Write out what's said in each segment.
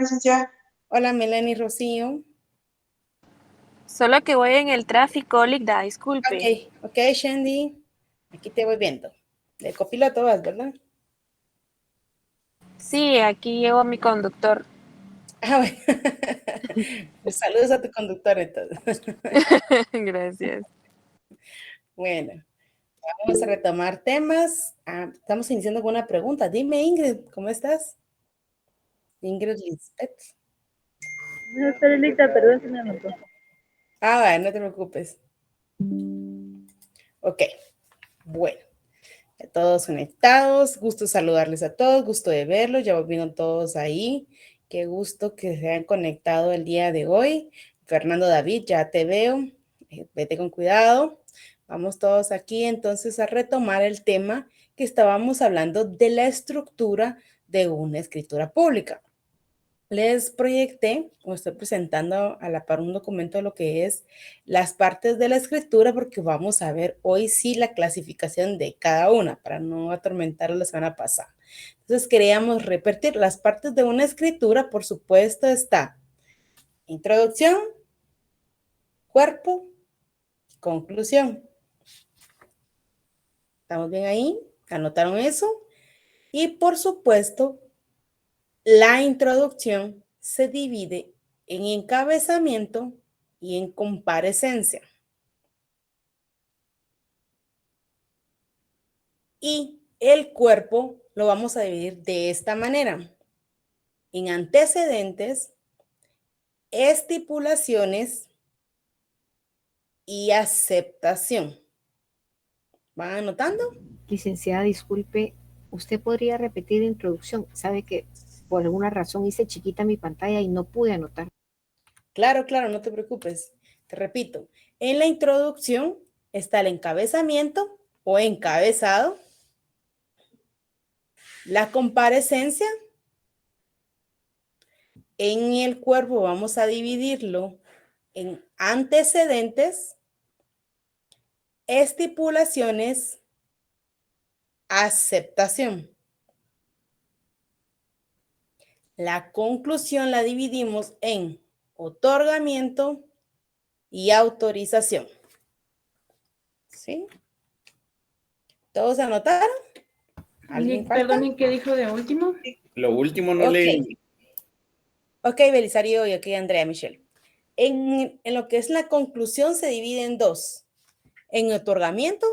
licenciada. Hola, Melanie Rocío. Solo que voy en el tráfico, Ligda, disculpe. Ok, Shandy. Aquí te voy viendo. De copiloto vas, ¿verdad? Sí, aquí llevo a mi conductor. Ah, bueno. Pues saludos a tu conductor entonces. Gracias. Bueno, vamos a retomar temas. Estamos iniciando con una pregunta. Dime, Ingrid, ¿cómo estás? Ingrid Lisbeth. No, pero Ligda, perdón, se me anotó. Bueno, no te preocupes. Ok, bueno. Todos conectados, gusto saludarles a todos, gusto de verlos, ya volvieron todos ahí, qué gusto que se hayan conectado el día de hoy. Fernando David, ya te veo, vete con cuidado. Vamos todos aquí entonces a retomar el tema que estábamos hablando de la estructura de una escritura pública. Les proyecté, o estoy presentando a la par un documento de lo que es las partes de la escritura, porque vamos a ver hoy sí la clasificación de cada una, para no atormentar la semana pasada. Entonces queríamos repetir las partes de una escritura, por supuesto está introducción, cuerpo, conclusión. ¿Estamos bien ahí? ¿Anotaron eso? Y por supuesto, la introducción se divide en encabezamiento y en comparecencia. Y el cuerpo lo vamos a dividir de esta manera: en antecedentes, estipulaciones y aceptación. ¿Van anotando? Licenciada, disculpe, ¿usted podría repetir la introducción? Sabe que por alguna razón hice chiquita mi pantalla y no pude anotar. Claro, no te preocupes. Te repito, en la introducción está el encabezamiento o encabezado, la comparecencia. En el cuerpo vamos a dividirlo en antecedentes, estipulaciones, aceptación. La conclusión la dividimos en otorgamiento y autorización. ¿Sí? ¿Todos anotaron? Perdonen, ¿qué dijo de último? Lo último no leí. Ok, Belisario y aquí Andrea Michelle. En lo que es la conclusión se divide en dos: en otorgamiento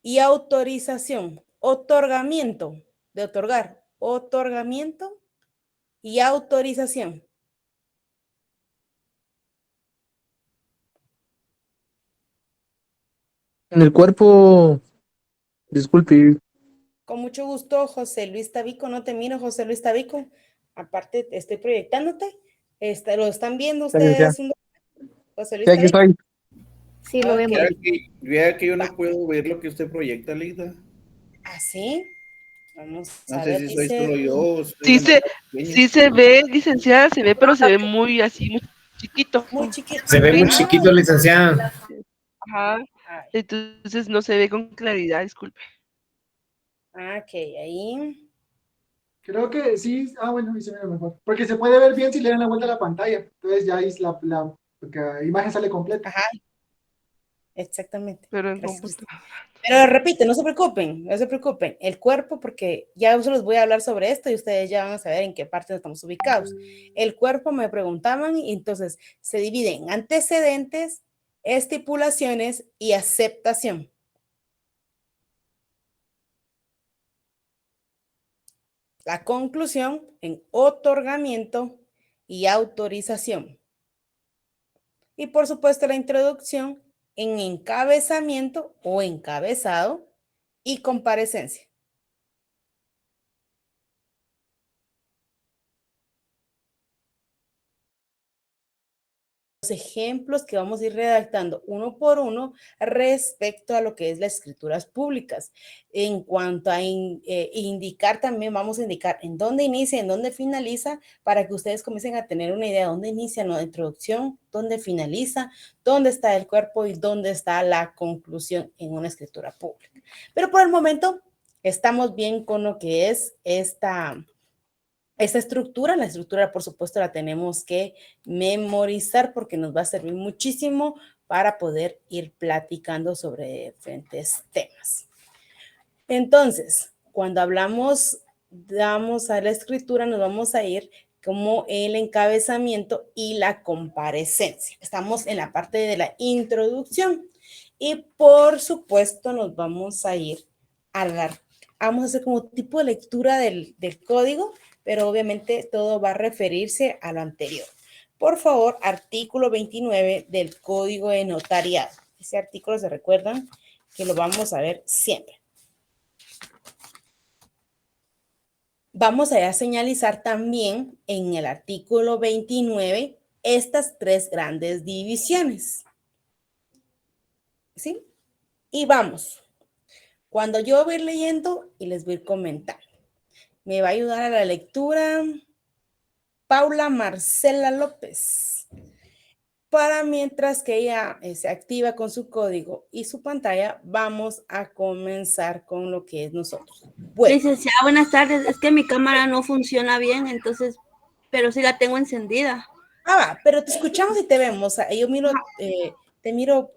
y autorización. Otorgamiento, de otorgar, otorgamiento y autorización. En el cuerpo, disculpe. Con mucho gusto, José Luis Tabico. No te miro, José Luis Tabico. Aparte, estoy proyectándote. ¿Lo están viendo ustedes? José Luis Sí, aquí Tabico. estoy. Sí, lo vemos. Vea que yo no puedo ver lo que usted proyecta, Lida. ¿Ah, sí? Vamos No a sé ver, si soy dice... solo yo. Sí se ve, licenciada, se ve, pero se ve muy así, muy chiquito. Muy chiquito. Se ve muy chiquito, licenciada. Ajá. Entonces no se ve con claridad, disculpe. Ok, ahí. Creo que sí. Bueno, y se ve mejor. Porque se puede ver bien si le dan la vuelta a la pantalla. Entonces ya ahí porque la imagen sale completa. Ajá. Exactamente. Pero en Gracias, computadora. pero repito, no se preocupen, no se preocupen. El cuerpo, porque ya yo les voy a hablar sobre esto y ustedes ya van a saber en qué parte estamos ubicados. El cuerpo me preguntaban y entonces se divide en antecedentes, estipulaciones y aceptación. La conclusión en otorgamiento y autorización. Y por supuesto la introducción en encabezamiento o encabezado y comparecencia. Los ejemplos que vamos a ir redactando uno por uno respecto a lo que es las escrituras públicas. En cuanto a indicar, también vamos a indicar en dónde inicia, en dónde finaliza, para que ustedes comiencen a tener una idea de dónde inicia la introducción, dónde finaliza, dónde está el cuerpo y dónde está la conclusión en una escritura pública. Pero por el momento, Estamos bien con lo que es esta estructura. La estructura, por supuesto, la tenemos que memorizar porque nos va a servir muchísimo para poder ir platicando sobre diferentes temas. Entonces, cuando damos a la escritura, nos vamos a ir como el encabezamiento y la comparecencia. Estamos en la parte de la introducción y por supuesto nos vamos a ir vamos a hacer como tipo de lectura del código, pero obviamente todo va a referirse a lo anterior. Por favor, artículo 29 del Código de Notariado. Ese artículo, se recuerdan que lo vamos a ver siempre. Vamos a señalizar también en el artículo 29 estas tres grandes divisiones. ¿Sí? Y vamos. Cuando yo voy leyendo y les voy a ir comentando. Me va a ayudar a la lectura Paula Marcela López. Para mientras que ella se activa con su código y su pantalla, vamos a comenzar con lo que es nosotros. Bueno. Licenciada, buenas tardes. Es que mi cámara no funciona bien, entonces, pero sí la tengo encendida. Pero te escuchamos y te vemos. Yo miro, te miro.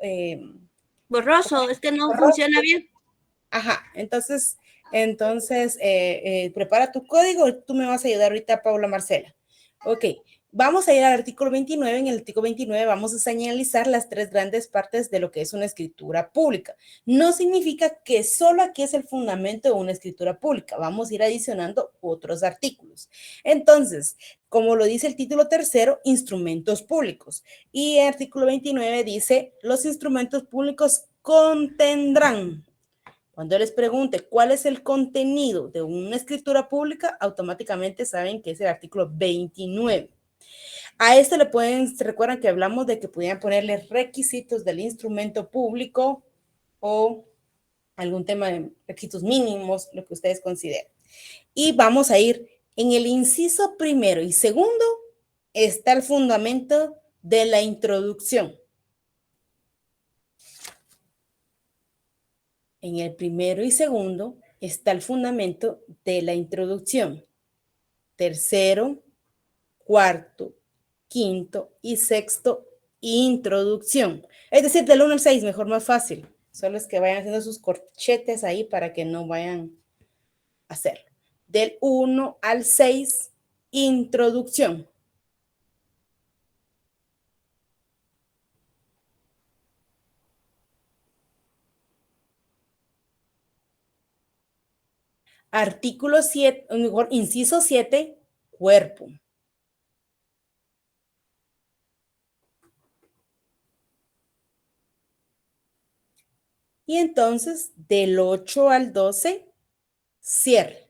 Borroso, es que no funciona bien. Ajá, entonces, prepara tu código y tú me vas a ayudar ahorita, Paula Marcela. Ok. Vamos a ir al artículo 29. En el artículo 29 vamos a señalizar las tres grandes partes de lo que es una escritura pública. No significa que solo aquí es el fundamento de una escritura pública. Vamos a ir adicionando otros artículos. Entonces, como lo dice el título tercero, instrumentos públicos. Y el artículo 29 dice, los instrumentos públicos contendrán. Cuando les pregunte cuál es el contenido de una escritura pública, automáticamente saben que es el artículo 29. A esto se recuerdan que hablamos de que podían ponerle requisitos del instrumento público o algún tema de requisitos mínimos, lo que ustedes consideren. Y vamos a ir en el inciso primero y segundo, está el fundamento de la introducción. En el primero y segundo está el fundamento de la introducción. Tercero, cuarto, quinto y sexto, introducción. Es decir, del 1 al 6, mejor, más fácil. Solo es que vayan haciendo sus corchetes ahí para que no vayan a hacerlo. Del 1 al 6, introducción. Artículo 7, mejor, inciso 7, cuerpo. Y entonces, del 8 al 12, cierre.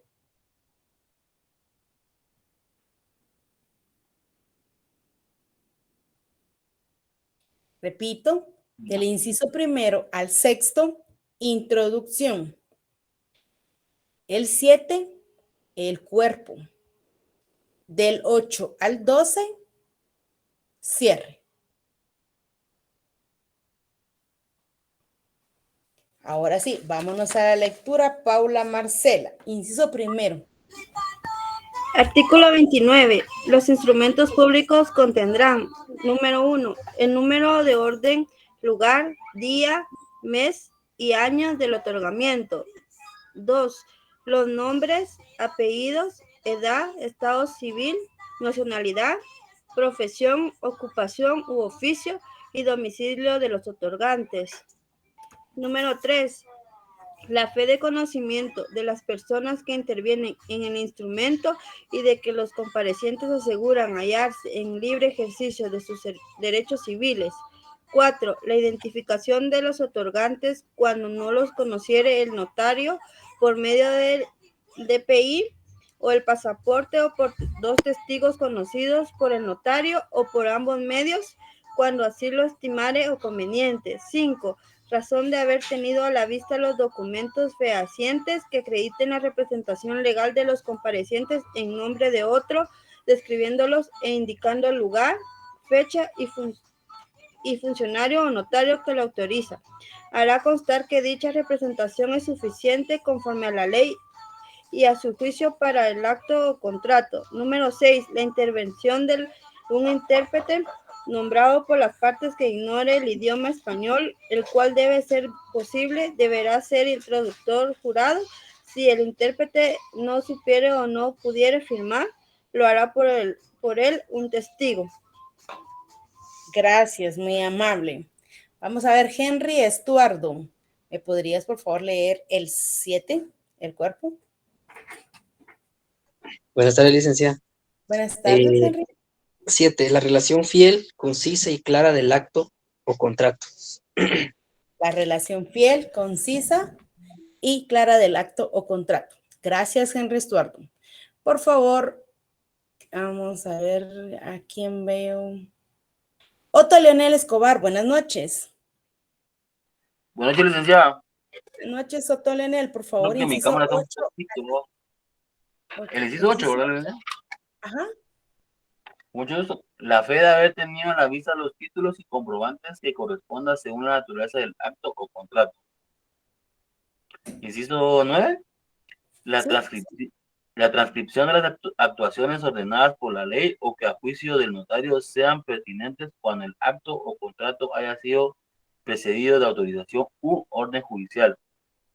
Repito, del inciso primero al sexto, introducción. El 7, el cuerpo. Del 8 al 12, cierre. Ahora sí, vámonos a la lectura. Paula Marcela, inciso primero. Artículo 29. Los instrumentos públicos contendrán, número 1, el número de orden, lugar, día, mes y años del otorgamiento. 2, los nombres, apellidos, edad, estado civil, nacionalidad, profesión, ocupación u oficio y domicilio de los otorgantes. Número 3, la fe de conocimiento de las personas que intervienen en el instrumento y de que los comparecientes aseguran hallarse en libre ejercicio de sus derechos civiles. 4, la identificación de los otorgantes cuando no los conociere el notario por medio del DPI o el pasaporte o por dos testigos conocidos por el notario o por ambos medios cuando así lo estimare o conveniente. 5, razón de haber tenido a la vista los documentos fehacientes que acrediten la representación legal de los comparecientes en nombre de otro, describiéndolos e indicando el lugar, fecha y y funcionario o notario que lo autoriza. Hará constar que dicha representación es suficiente conforme a la ley y a su juicio para el acto o contrato. Número 6. La intervención de un intérprete nombrado por las partes que ignore el idioma español, el cual debe ser posible, deberá ser el traductor jurado. Si el intérprete no supiere o no pudiere firmar, lo hará por él un testigo. Gracias, muy amable. Vamos a ver, Henry Estuardo. ¿Me podrías, por favor, leer el 7, el cuerpo? Buenas tardes, licenciada. Buenas tardes, Henry. 7. La relación fiel, concisa y clara del acto o contrato. La relación fiel, concisa y clara del acto o contrato. Gracias, Henry Estuardo. Por favor, vamos a ver a quién veo. Otto Leonel Escobar, buenas noches. Buenas noches, licenciada. Buenas noches, Otto Leonel, por favor, Que mi inciso cámara está 8. un poquito. Okay. El inciso 8, ¿verdad, licenciada? Ajá. Mucho gusto. La fe de haber tenido a la vista los títulos y comprobantes que correspondan según la naturaleza del acto o contrato. Inciso 9. La transcripción de las actuaciones ordenadas por la ley o que a juicio del notario sean pertinentes cuando el acto o contrato haya sido precedido de autorización u orden judicial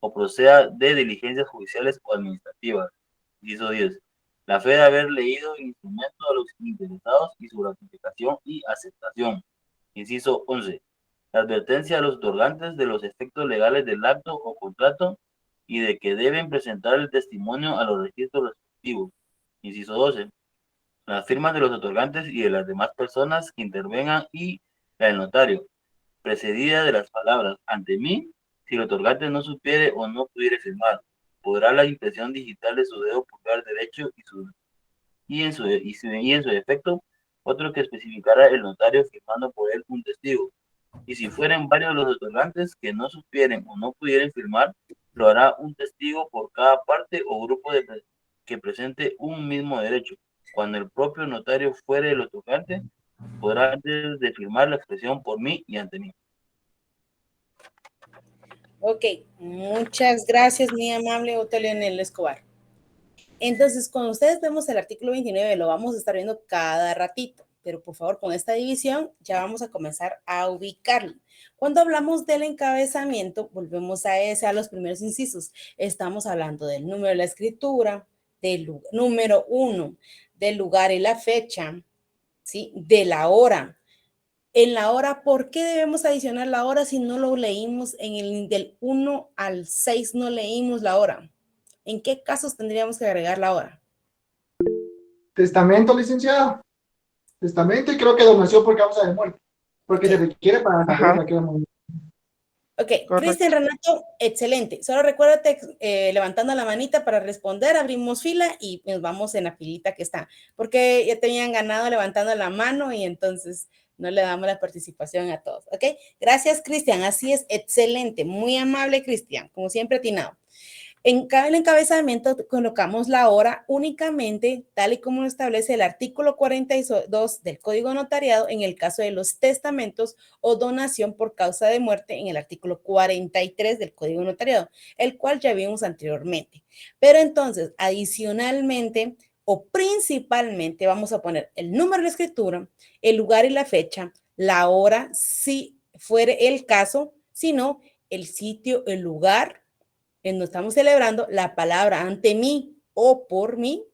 o proceda de diligencias judiciales o administrativas. Inciso 10. La fe de haber leído el instrumento a los interesados y su ratificación y aceptación. Inciso 11. La advertencia a los otorgantes de los efectos legales del acto o contrato y de que deben presentar el testimonio a los registros respectivos. Inciso 12. Las firmas de los otorgantes y de las demás personas que intervengan y la del notario, precedida de las palabras "ante mí", si el otorgante no supiere o no pudiere firmar. Podrá la impresión digital de su dedo pulgar derecho y en su defecto, otro que especificará el notario firmando por él un testigo. Y si fueren varios los otorgantes que no supieren o no pudieren firmar, lo hará un testigo por cada parte o grupo que presente un mismo derecho. Cuando el propio notario fuere el otorgante, podrá antes de firmar la expresión "por mí" y "ante mí". Ok, muchas gracias, mi amable Otto Leonel Escobar. Entonces, cuando ustedes vemos el artículo 29, lo vamos a estar viendo cada ratito, pero por favor, con esta división ya vamos a comenzar a ubicarlo. Cuando hablamos del encabezamiento, volvemos a los primeros incisos. Estamos hablando del número de la escritura, del número 1, del lugar y la fecha, ¿sí? De la hora. En la hora, ¿por qué debemos adicionar la hora si no lo leímos del 1 al 6 no leímos la hora? ¿En qué casos tendríamos que agregar la hora? Testamento, licenciado. Testamento y creo que donación por causa de muerte. Porque se requiere para saber la que vamos a morir. Ok, Cristian Renato, excelente. Solo recuérdate levantando la manita para responder, abrimos fila y nos vamos en la filita que está. Porque ya tenían ganado levantando la mano y entonces no le damos la participación a todos. Ok, gracias, Cristian. Así es, excelente. Muy amable, Cristian. Como siempre, atinado. En el encabezamiento colocamos la hora únicamente, tal y como lo establece el artículo 42 del Código Notariado en el caso de los testamentos o donación por causa de muerte en el artículo 43 del Código Notariado, el cual ya vimos anteriormente. Pero entonces, adicionalmente o principalmente vamos a poner el número de escritura, el lugar y la fecha, la hora, si fuere el caso, si no, el sitio, el lugar en donde estamos celebrando, la palabra "ante mí" o "por mí",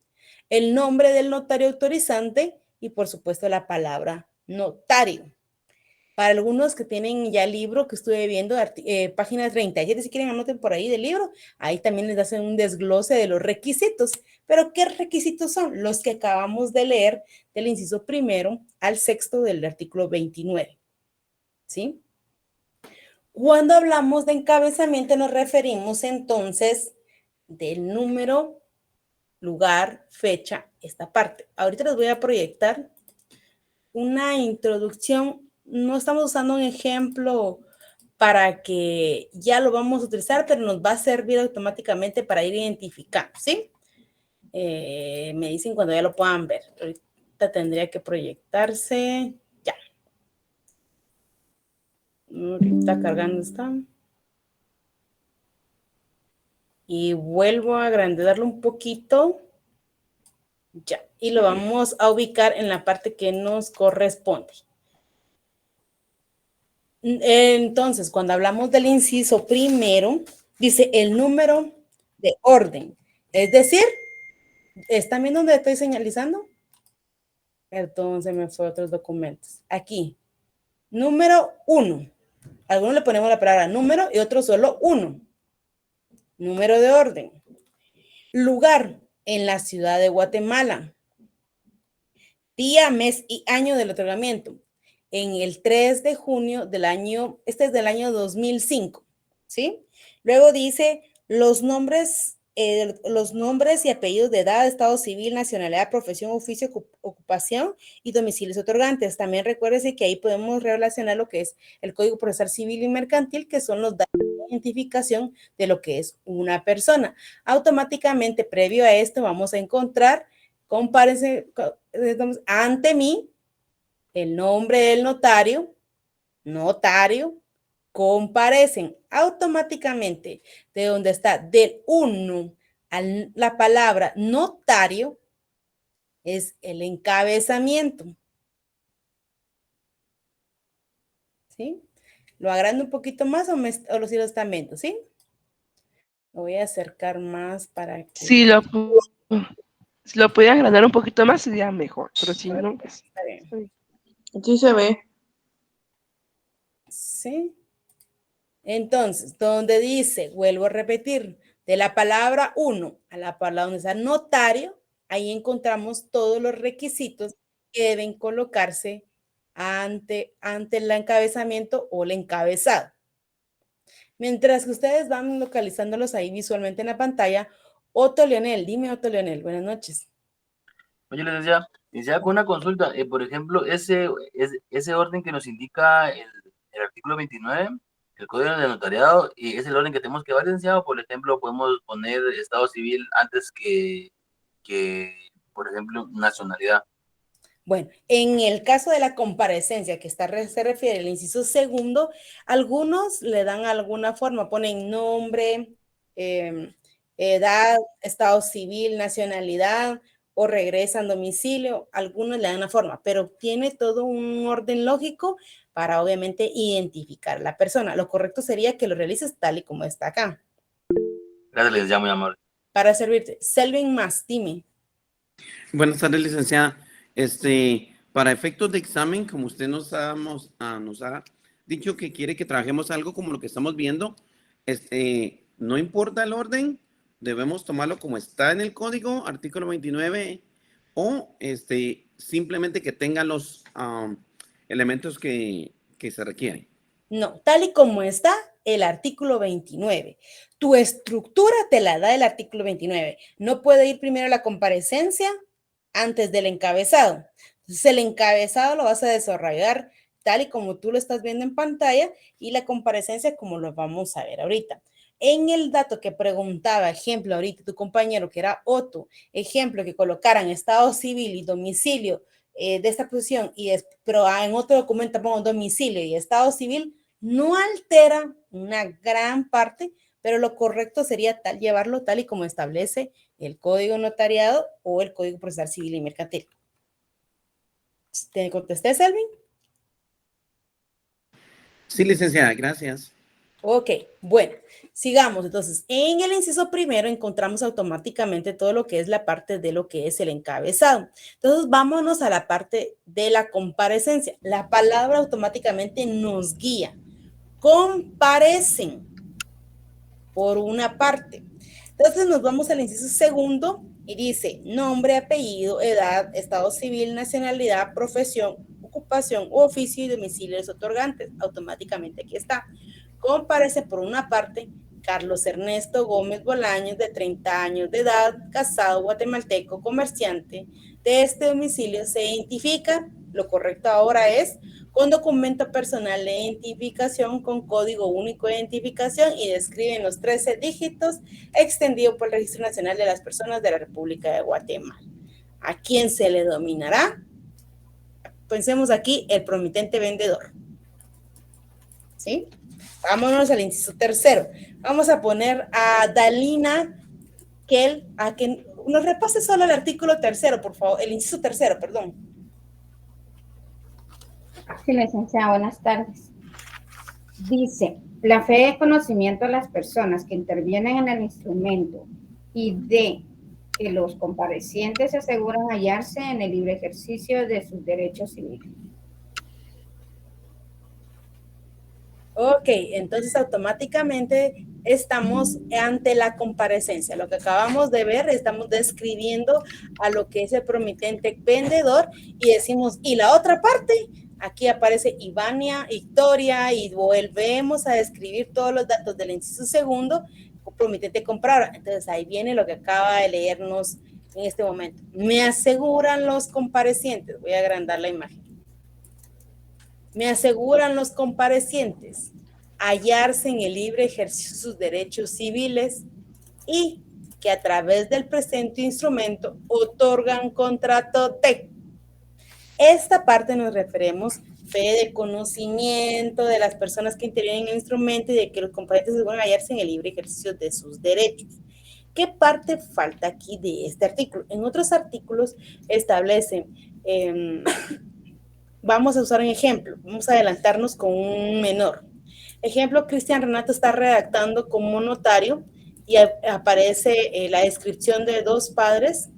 el nombre del notario autorizante y, por supuesto, la palabra "notario". Para algunos que tienen ya el libro que estuve viendo, página 37, si quieren anoten por ahí del libro, ahí también les hacen un desglose de los requisitos. Pero ¿qué requisitos son? Los que acabamos de leer del inciso 1 al 6 del artículo 29. ¿Sí? Cuando hablamos de encabezamiento nos referimos entonces del número, lugar, fecha, esta parte. Ahorita les voy a proyectar una introducción. No estamos usando un ejemplo para que ya lo vamos a utilizar, pero nos va a servir automáticamente para ir identificando, ¿sí? Me dicen cuando ya lo puedan ver. Ahorita tendría que proyectarse. Ya. Ahorita cargando está. Y vuelvo a agrandarlo un poquito. Ya. Y lo vamos a ubicar en la parte que nos corresponde. Entonces, cuando hablamos del inciso primero, dice el número de orden. Es decir, ¿están viendo donde estoy señalizando? Entonces me fue a otros documentos. Aquí, número 1. Algunos le ponemos la palabra número y otros solo 1. Número de orden. Lugar, en la ciudad de Guatemala. Día, mes y año del otorgamiento. En el 3 de junio del año, este es del año 2005, ¿sí? Luego dice los nombres y apellidos de edad, estado civil, nacionalidad, profesión, oficio, ocupación y domicilios otorgantes. También recuérdese que ahí podemos relacionar lo que es el Código Procesal Civil y Mercantil, que son los datos de identificación de lo que es una persona. Automáticamente, previo a esto, vamos a encontrar, compárense ante mí, el nombre del notario, comparecen automáticamente de donde está del 1 a la palabra notario, es el encabezamiento. ¿Sí? ¿Lo agrando un poquito más o lo sí lo están viendo? ¿Sí? Lo voy a acercar más para que... Si lo puede agrandar un poquito más sería mejor, pero si no, pues... Sí se ve. Sí. Entonces, donde dice, vuelvo a repetir, de la palabra 1 a la palabra donde está notario, ahí encontramos todos los requisitos que deben colocarse ante el encabezamiento o el encabezado. Mientras que ustedes van localizándolos ahí visualmente en la pantalla, Otto Leonel, dime Otto Leonel, buenas noches. Oye, les decía, con una consulta, por ejemplo, ese orden que nos indica el artículo 29, el Código de Notariado, y es el orden que tenemos que llevar, licenciado. Por ejemplo, podemos poner estado civil antes que por ejemplo, nacionalidad. Bueno, en el caso de la comparecencia que se refiere al inciso segundo, algunos le dan alguna forma, ponen nombre, edad, estado civil, nacionalidad, o regresan domicilio, algunos le dan una forma, pero tiene todo un orden lógico para obviamente identificar a la persona. Lo correcto sería que lo realices tal y como está acá. Gracias, licenciada, muy amable. Para servirte. Selvin Más, dime. Buenas tardes, licenciada. Para efectos de examen, como usted nos ha dicho que quiere que trabajemos algo como lo que estamos viendo, no importa el orden, debemos tomarlo como está en el código, artículo 29, o simplemente que tenga los elementos que se requieren. No, tal y como está el artículo 29. Tu estructura te la da el artículo 29. No puede ir primero la comparecencia antes del encabezado. Entonces, el encabezado lo vas a desarrollar tal y como tú lo estás viendo en pantalla y la comparecencia como lo vamos a ver ahorita. En el dato que preguntaba, ejemplo, ahorita tu compañero que era Otto, ejemplo, que colocaran estado civil y domicilio de esta posición, pero en otro documento pongo domicilio y estado civil, no altera una gran parte, pero lo correcto sería llevarlo tal y como establece el Código Notariado o el Código Procesal Civil y Mercantil. ¿Te contesté, Selvin? Sí, licenciada, gracias. Ok, bueno, sigamos. Entonces, en el inciso primero encontramos automáticamente todo lo que es la parte de lo que es el encabezado. Entonces, vámonos a la parte de la comparecencia. La palabra automáticamente nos guía. Comparecen por una parte. Entonces, nos vamos al inciso segundo y dice nombre, apellido, edad, estado civil, nacionalidad, profesión, ocupación, oficio y domicilios otorgantes. Automáticamente aquí está. Comparece por una parte Carlos Ernesto Gómez Bolaños, de 30 años de edad, casado, guatemalteco, comerciante. De este domicilio se identifica, lo correcto ahora es, con documento personal de identificación con código único de identificación y describen los 13 dígitos extendido por el Registro Nacional de las Personas de la República de Guatemala. ¿A quién se le dominará? Pensemos aquí, el promitente vendedor. ¿Sí? Vámonos al inciso tercero. Vamos a poner a Dalina Kell a que nos repase solo el artículo tercero, por favor, el inciso tercero, perdón. Sí, licenciada, buenas tardes. Dice, la fe y conocimiento de las personas que intervienen en el instrumento y de que los comparecientes se aseguran hallarse en el libre ejercicio de sus derechos civiles. Ok, entonces automáticamente estamos ante la comparecencia. Lo que acabamos de ver, estamos describiendo a lo que es el promitente vendedor y decimos, y la otra parte, aquí aparece Ivania, Victoria, y volvemos a describir todos los datos del inciso segundo, promitente comprador. Entonces ahí viene lo que acaba de leernos en este momento. Me aseguran los comparecientes, voy a agrandar la imagen. Me aseguran los comparecientes hallarse en el libre ejercicio de sus derechos civiles y que a través del presente instrumento otorgan contrato de. Esta parte nos referimos fe de conocimiento de las personas que intervienen en el instrumento y de que los comparecientes aseguran hallarse en el libre ejercicio de sus derechos. ¿Qué parte falta aquí de este artículo? En otros artículos establecen... vamos a usar un ejemplo, vamos a adelantarnos con un menor. Ejemplo, Cristian Renato está redactando como notario y aparece la descripción de dos padres,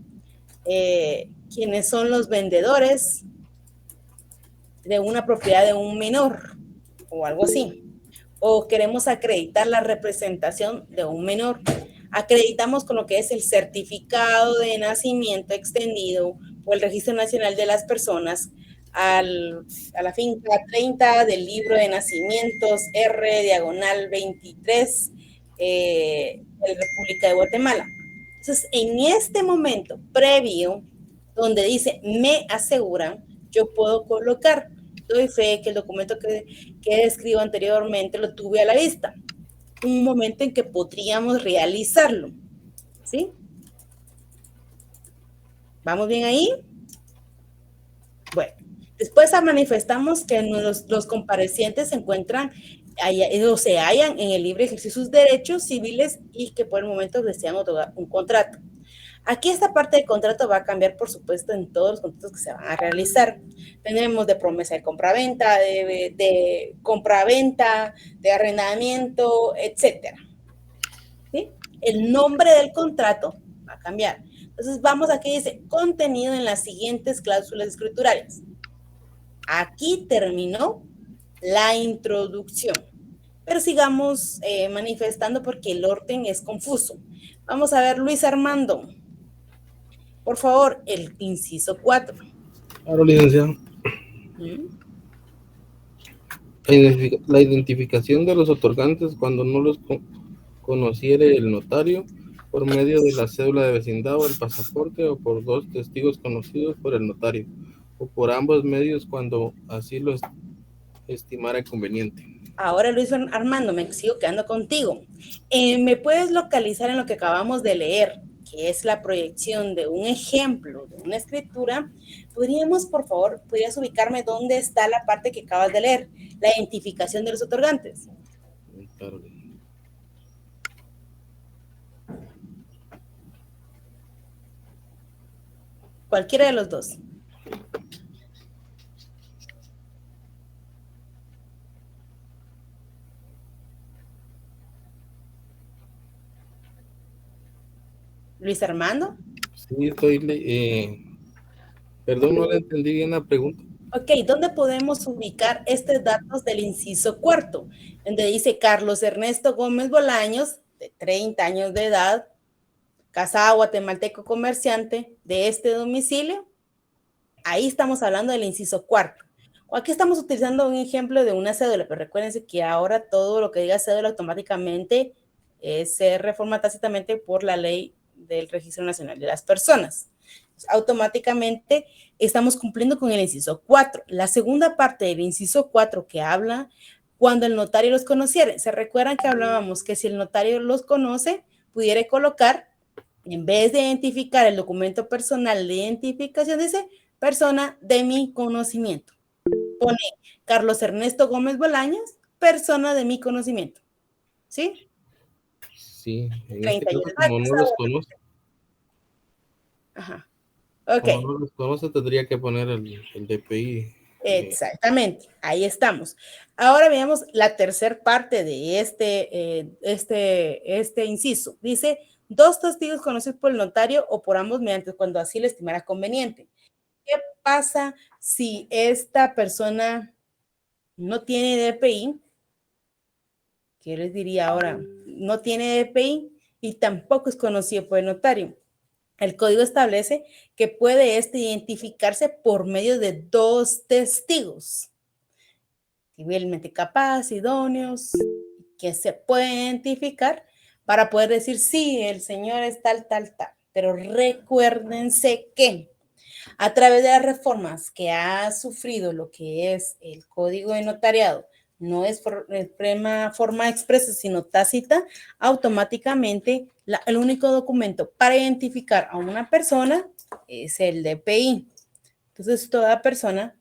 quienes son los vendedores de una propiedad de un menor o algo así. O queremos acreditar la representación de un menor. Acreditamos con lo que es el certificado de nacimiento extendido o el Registro Nacional de las Personas a la finca 30 del libro de nacimientos R/23 de República de Guatemala. Entonces, en este momento previo, donde dice me aseguran, yo puedo colocar, doy fe que el documento que describo anteriormente lo tuve a la vista. Un momento en que podríamos realizarlo. ¿Sí? ¿Vamos bien ahí? Bueno. Después manifestamos que los comparecientes se encuentran o se hallan en el libre ejercicio de sus derechos civiles y que por el momento desean otorgar un contrato. Aquí esta parte del contrato va a cambiar, por supuesto, en todos los contratos que se van a realizar. Tendremos de promesa de compraventa, de compraventa, de arrendamiento, etcétera. ¿Sí? El nombre del contrato va a cambiar. Entonces vamos aquí, dice, contenido en las siguientes cláusulas escriturales. Aquí terminó la introducción, pero sigamos manifestando porque el orden es confuso. Vamos a ver, Luis Armando, por favor, el inciso 4. Claro, licenciado. La identificación de los otorgantes cuando no los conociere el notario por medio de la cédula de vecindad o el pasaporte o por dos testigos conocidos por el notario o por ambos medios cuando así lo estimara conveniente. Ahora, Luis Armando, me sigo quedando contigo. ¿Me puedes localizar en lo que acabamos de leer, que es la proyección de un ejemplo de una escritura? ¿Podrías ubicarme dónde está la parte que acabas de leer? La identificación de los otorgantes. Claro. Cualquiera de los dos. Luis Armando. Sí, perdón, no le entendí bien la pregunta. Ok, ¿dónde podemos ubicar estos datos del inciso 4? Donde dice Carlos Ernesto Gómez Bolaños, de 30 años de edad, casado guatemalteco comerciante de este domicilio. Ahí estamos hablando del inciso 4. O aquí estamos utilizando un ejemplo de una cédula, pero recuérdense que ahora todo lo que diga cédula automáticamente se reforma tácitamente por la ley del Registro Nacional de las Personas. Entonces, automáticamente estamos cumpliendo con el inciso 4. La segunda parte del inciso 4 que habla cuando el notario los conociere. ¿Se recuerdan que hablábamos que si el notario los conoce, pudiera colocar, en vez de identificar el documento personal de identificación, dice persona de mi conocimiento? Pone Carlos Ernesto Gómez Bolaños, persona de mi conocimiento. ¿Sí? Sí, en 30 este caso, años. como no los conoce, Ajá. Ok. como no los conoce, tendría que poner el DPI. Exactamente, ahí estamos. Ahora veamos la tercera parte de este inciso. Dice, 2 testigos conocidos por el notario o por ambos mediante cuando así le estimara conveniente. ¿Qué pasa si esta persona no tiene DPI? ¿Qué les diría ahora? No tiene DPI y tampoco es conocido por el notario. El código establece que puede identificarse por medio de 2 testigos, civilmente capaz, idóneos, que se pueden identificar para poder decir, sí, el señor es tal. Pero recuérdense que a través de las reformas que ha sufrido lo que es el código de notariado, no es forma expresa, sino tácita, automáticamente el único documento para identificar a una persona es el DPI. Entonces, toda persona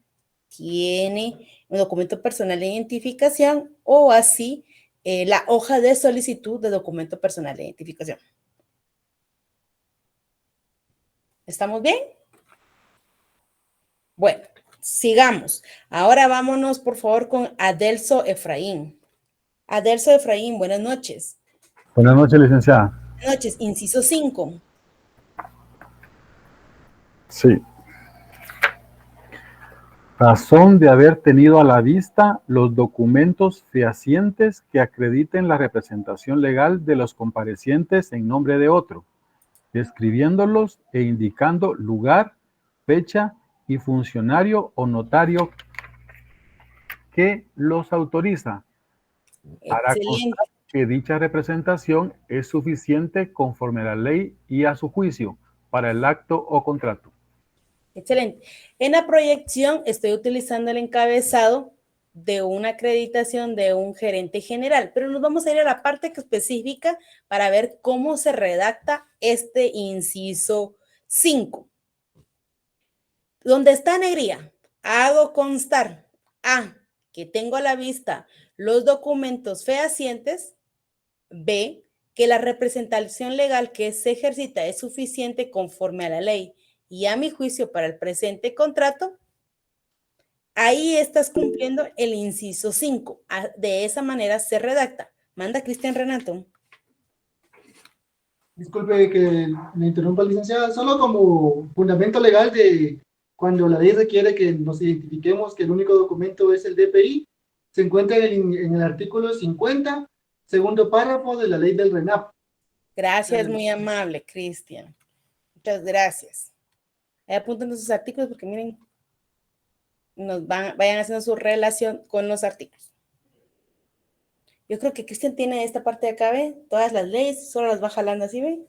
tiene un documento personal de identificación o así la hoja de solicitud de documento personal de identificación. ¿Estamos bien? Bueno, sigamos. Ahora vámonos, por favor, con Adelso Efraín. Adelso Efraín, buenas noches. Buenas noches, licenciada. Buenas noches, inciso 5. Sí. Razón de haber tenido a la vista los documentos fehacientes que acrediten la representación legal de los comparecientes en nombre de otro, describiéndolos e indicando lugar, fecha y funcionario o notario que los autoriza. Para constar que dicha representación es suficiente conforme a la ley y a su juicio para el acto o contrato. Excelente. En la proyección estoy utilizando el encabezado de una acreditación de un gerente general, pero nos vamos a ir a la parte específica para ver cómo se redacta este inciso 5. Donde está negría, hago constar A, que tengo a la vista los documentos fehacientes, B, que la representación legal que se ejercita es suficiente conforme a la ley y a mi juicio para el presente contrato, ahí estás cumpliendo el inciso 5. De esa manera se redacta. Manda Cristian Renato. Disculpe que me interrumpa, licenciada, solo como fundamento legal de cuando la ley requiere que nos identifiquemos que el único documento es el DPI, se encuentra en el artículo 50, segundo párrafo de la ley del RENAP. Gracias, muy amable, Cristian. Muchas gracias. Ahí apunten sus artículos porque miren, vayan haciendo su relación con los artículos. Yo creo que Cristian tiene esta parte de acá, ¿ve? Todas las leyes, solo las va jalando así, ¿ve?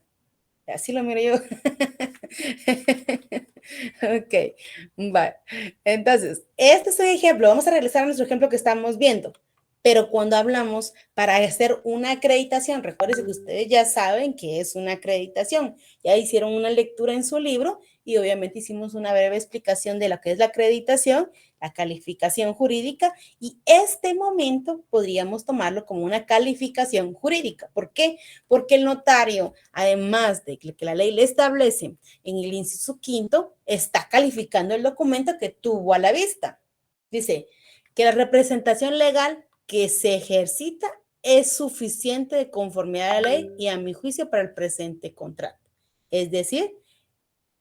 Así lo miro yo. Ok, vale. Entonces, este es un ejemplo. Vamos a regresar a nuestro ejemplo que estamos viendo. Pero cuando hablamos para hacer una acreditación, recuerden que ustedes ya saben qué es una acreditación. Ya hicieron una lectura en su libro y obviamente hicimos una breve explicación de lo que es la acreditación, la calificación jurídica y este momento podríamos tomarlo como una calificación jurídica. ¿Por qué? Porque el notario, además de que la ley le establece en el inciso 5, está calificando el documento que tuvo a la vista. Dice que la representación legal que se ejercita es suficiente de conformidad a la ley y a mi juicio para el presente contrato. Es decir,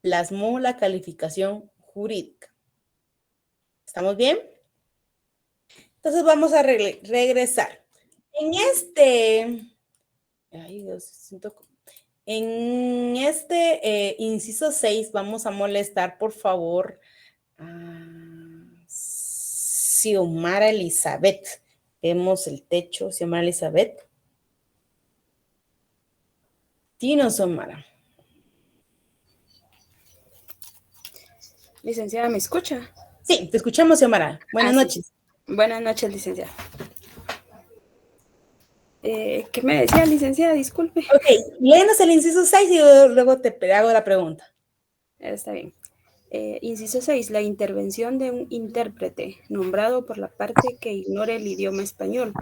plasmó la calificación jurídica. ¿Estamos bien? Entonces vamos a regresar. En este inciso 6 vamos a molestar, por favor, a Xiomara Elizabeth. Vemos el techo, Xiomara Elizabeth. Dinos, Xiomara. Licenciada, ¿me escucha? Sí, te escuchamos, Xiomara. Buenas noches. Sí. Buenas noches, licenciada. ¿Qué me decía, licenciada? Disculpe. Ok, léenos el inciso 6 y luego te hago la pregunta. Está bien. Inciso 6. La intervención de un intérprete nombrado por la parte que ignore el idioma español,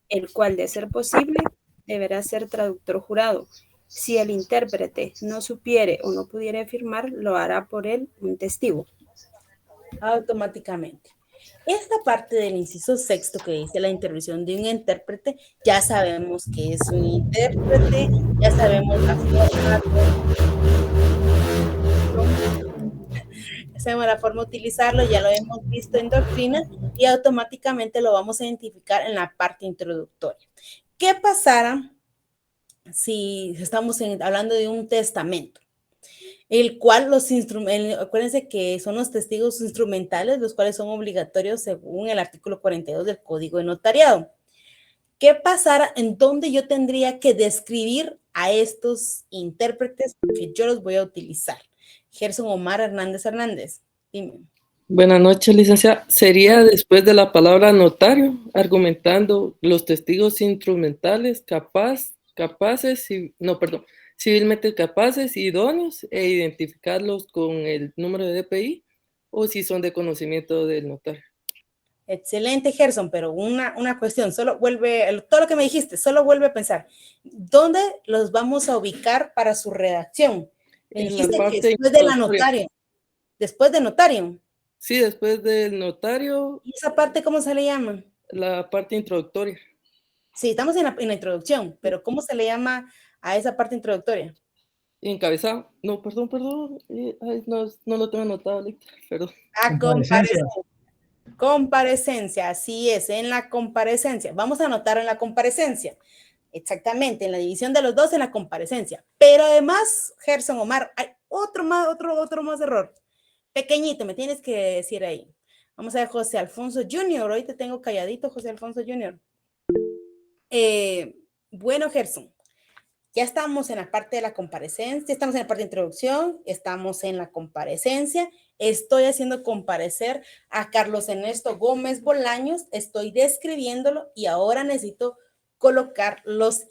el cual, de ser posible, deberá ser traductor jurado. Si el intérprete no supiere o no pudiera firmar, lo hará por él un testigo. Automáticamente. Esta parte del inciso sexto que dice la intervención de un intérprete, ya sabemos que es un intérprete, ya sabemos la forma, ya sabemos la forma de utilizarlo, ya lo hemos visto en doctrina y automáticamente lo vamos a identificar en la parte introductoria. ¿Qué pasará si estamos hablando de un testamento? El cual acuérdense que son los testigos instrumentales, los cuales son obligatorios según el artículo 42 del Código de Notariado. ¿Qué pasará en donde yo tendría que describir a estos intérpretes que yo los voy a utilizar? Gerson Omar Hernández, dime. Buenas noches, licenciada. Sería después de la palabra notario, argumentando los testigos instrumentales civilmente capaces, idóneos, e identificarlos con el número de DPI, o si son de conocimiento del notario. Excelente, Gerson, pero una cuestión, todo lo que me dijiste, solo vuelve a pensar, ¿dónde los vamos a ubicar para su redacción? Me dijiste que después de la notario. ¿Después de notario? Sí, después del notario. ¿Y esa parte cómo se le llama? La parte introductoria. Sí, estamos en la introducción, pero ¿cómo se le llama a esa parte introductoria? Encabezado. No, perdón. No lo tengo anotado, perdón. Comparecencia, así es, en la comparecencia. Vamos a anotar en la comparecencia. Exactamente, en la división de los dos en la comparecencia. Pero además, Gerson Omar, hay otro más error. Pequeñito, me tienes que decir ahí. Vamos a ver, José Alfonso Jr. Hoy te tengo calladito, José Alfonso Jr. Bueno, Gerson, ya estamos en la parte de la comparecencia, estamos en la parte de introducción, estamos en la comparecencia. Estoy haciendo comparecer a Carlos Ernesto Gómez Bolaños, estoy describiéndolo y ahora necesito colocar los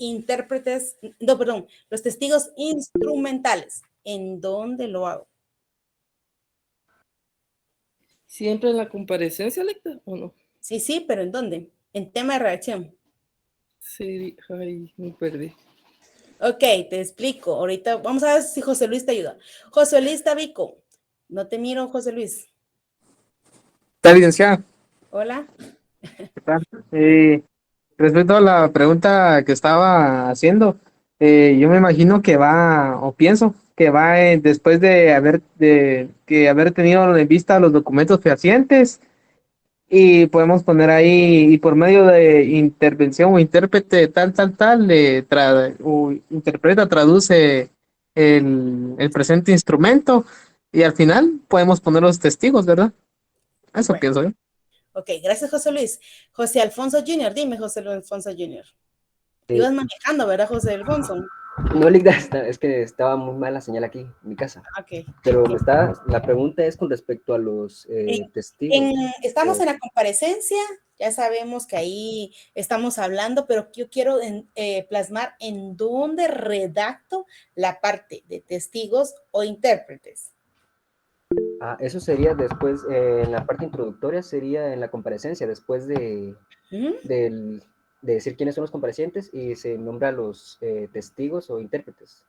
testigos instrumentales. ¿En dónde lo hago? ¿Siempre en la comparecencia, Lecta, o no? Sí, pero ¿en dónde? En tema de redacción. Sí, me perdí. Ok, te explico. Ahorita vamos a ver si José Luis te ayuda. José Luis Tabico. No te miro, José Luis. ¿Está licenciada? Hola. ¿Qué tal? Respecto a la pregunta que estaba haciendo, yo me imagino que va, o pienso que va después de haber tenido en vista los documentos fehacientes, y podemos poner ahí, y por medio de intervención o intérprete interpreta, traduce el presente instrumento, y al final podemos poner los testigos, ¿verdad? Eso bueno, pienso yo. Ok, gracias, José Luis. José Alfonso Jr., dime, José Alfonso Jr. Ibas manejando, ¿verdad, José Alfonso? No, Ligda, es que estaba muy mala señal aquí en mi casa. Ok. Pero la pregunta es con respecto a los testigos. Estamos en la comparecencia, ya sabemos que ahí estamos hablando, pero yo quiero plasmar en dónde redacto la parte de testigos o intérpretes. Eso sería después, en la parte introductoria, sería en la comparecencia, después de decir quiénes son los comparecientes y se nombra los testigos o intérpretes.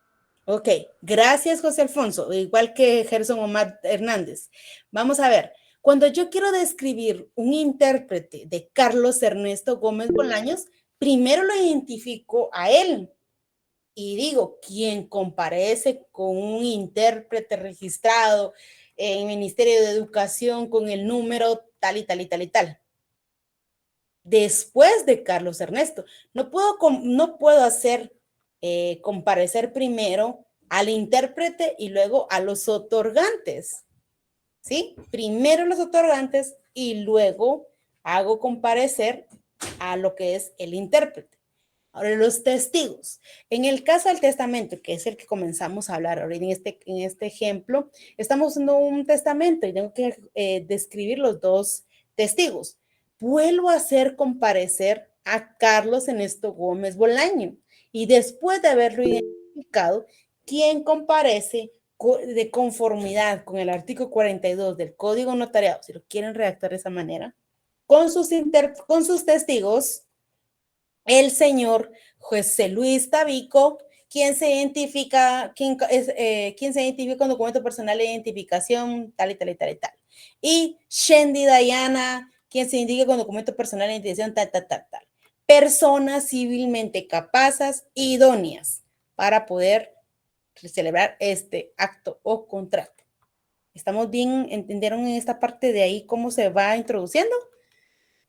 Ok, gracias, José Alfonso, igual que Gerson Omar Hernández. Vamos a ver, cuando yo quiero describir un intérprete de Carlos Ernesto Gómez Bolaños, primero lo identifico a él y digo, ¿quién comparece con un intérprete registrado en el Ministerio de Educación con el número tal y tal y tal y tal? Después de Carlos Ernesto. No puedo hacer comparecer primero al intérprete y luego a los otorgantes. ¿Sí? Primero los otorgantes y luego hago comparecer a lo que es el intérprete. Ahora, los testigos. En el caso del testamento, que es el que comenzamos a hablar ahora en este ejemplo, estamos usando un testamento y tengo que describir los dos testigos. Vuelvo a hacer comparecer a Carlos Ernesto Gómez Bolaño y después de haberlo identificado, ¿quién comparece de conformidad con el artículo 42 del Código Notariado, si lo quieren redactar de esa manera, con sus testigos, el señor José Luis Tabico, quien se identifica con documento personal de identificación, tal y tal y tal y tal. Y Shendi Dayana, quien se indique con documento personal de identificación, tal, tal, tal, tal. Personas civilmente capaces, idóneas, para poder celebrar este acto o contrato. ¿Estamos bien? ¿Entendieron en esta parte de ahí cómo se va introduciendo?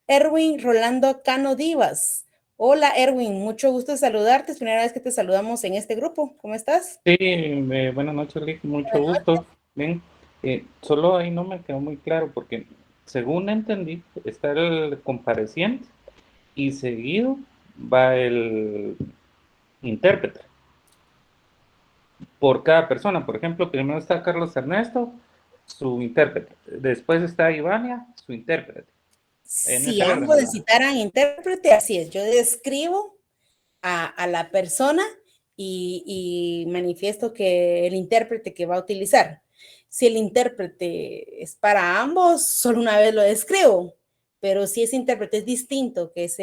Erwin Rolando Cano Divas. Hola Erwin, mucho gusto de saludarte. Es la primera vez que te saludamos en este grupo. ¿Cómo estás? Sí, buenas noches, Lick, mucho gusto. Bien, solo ahí no me quedó muy claro porque según entendí, está el compareciente y seguido va el intérprete por cada persona. Por ejemplo, primero está Carlos Ernesto, su intérprete. Después está Ivania, su intérprete. Si ambos necesitaran intérprete, así es. Yo describo a la persona y manifiesto que el intérprete que va a utilizar. Si el intérprete es para ambos, solo una vez lo describo. Pero si ese intérprete es distinto, que es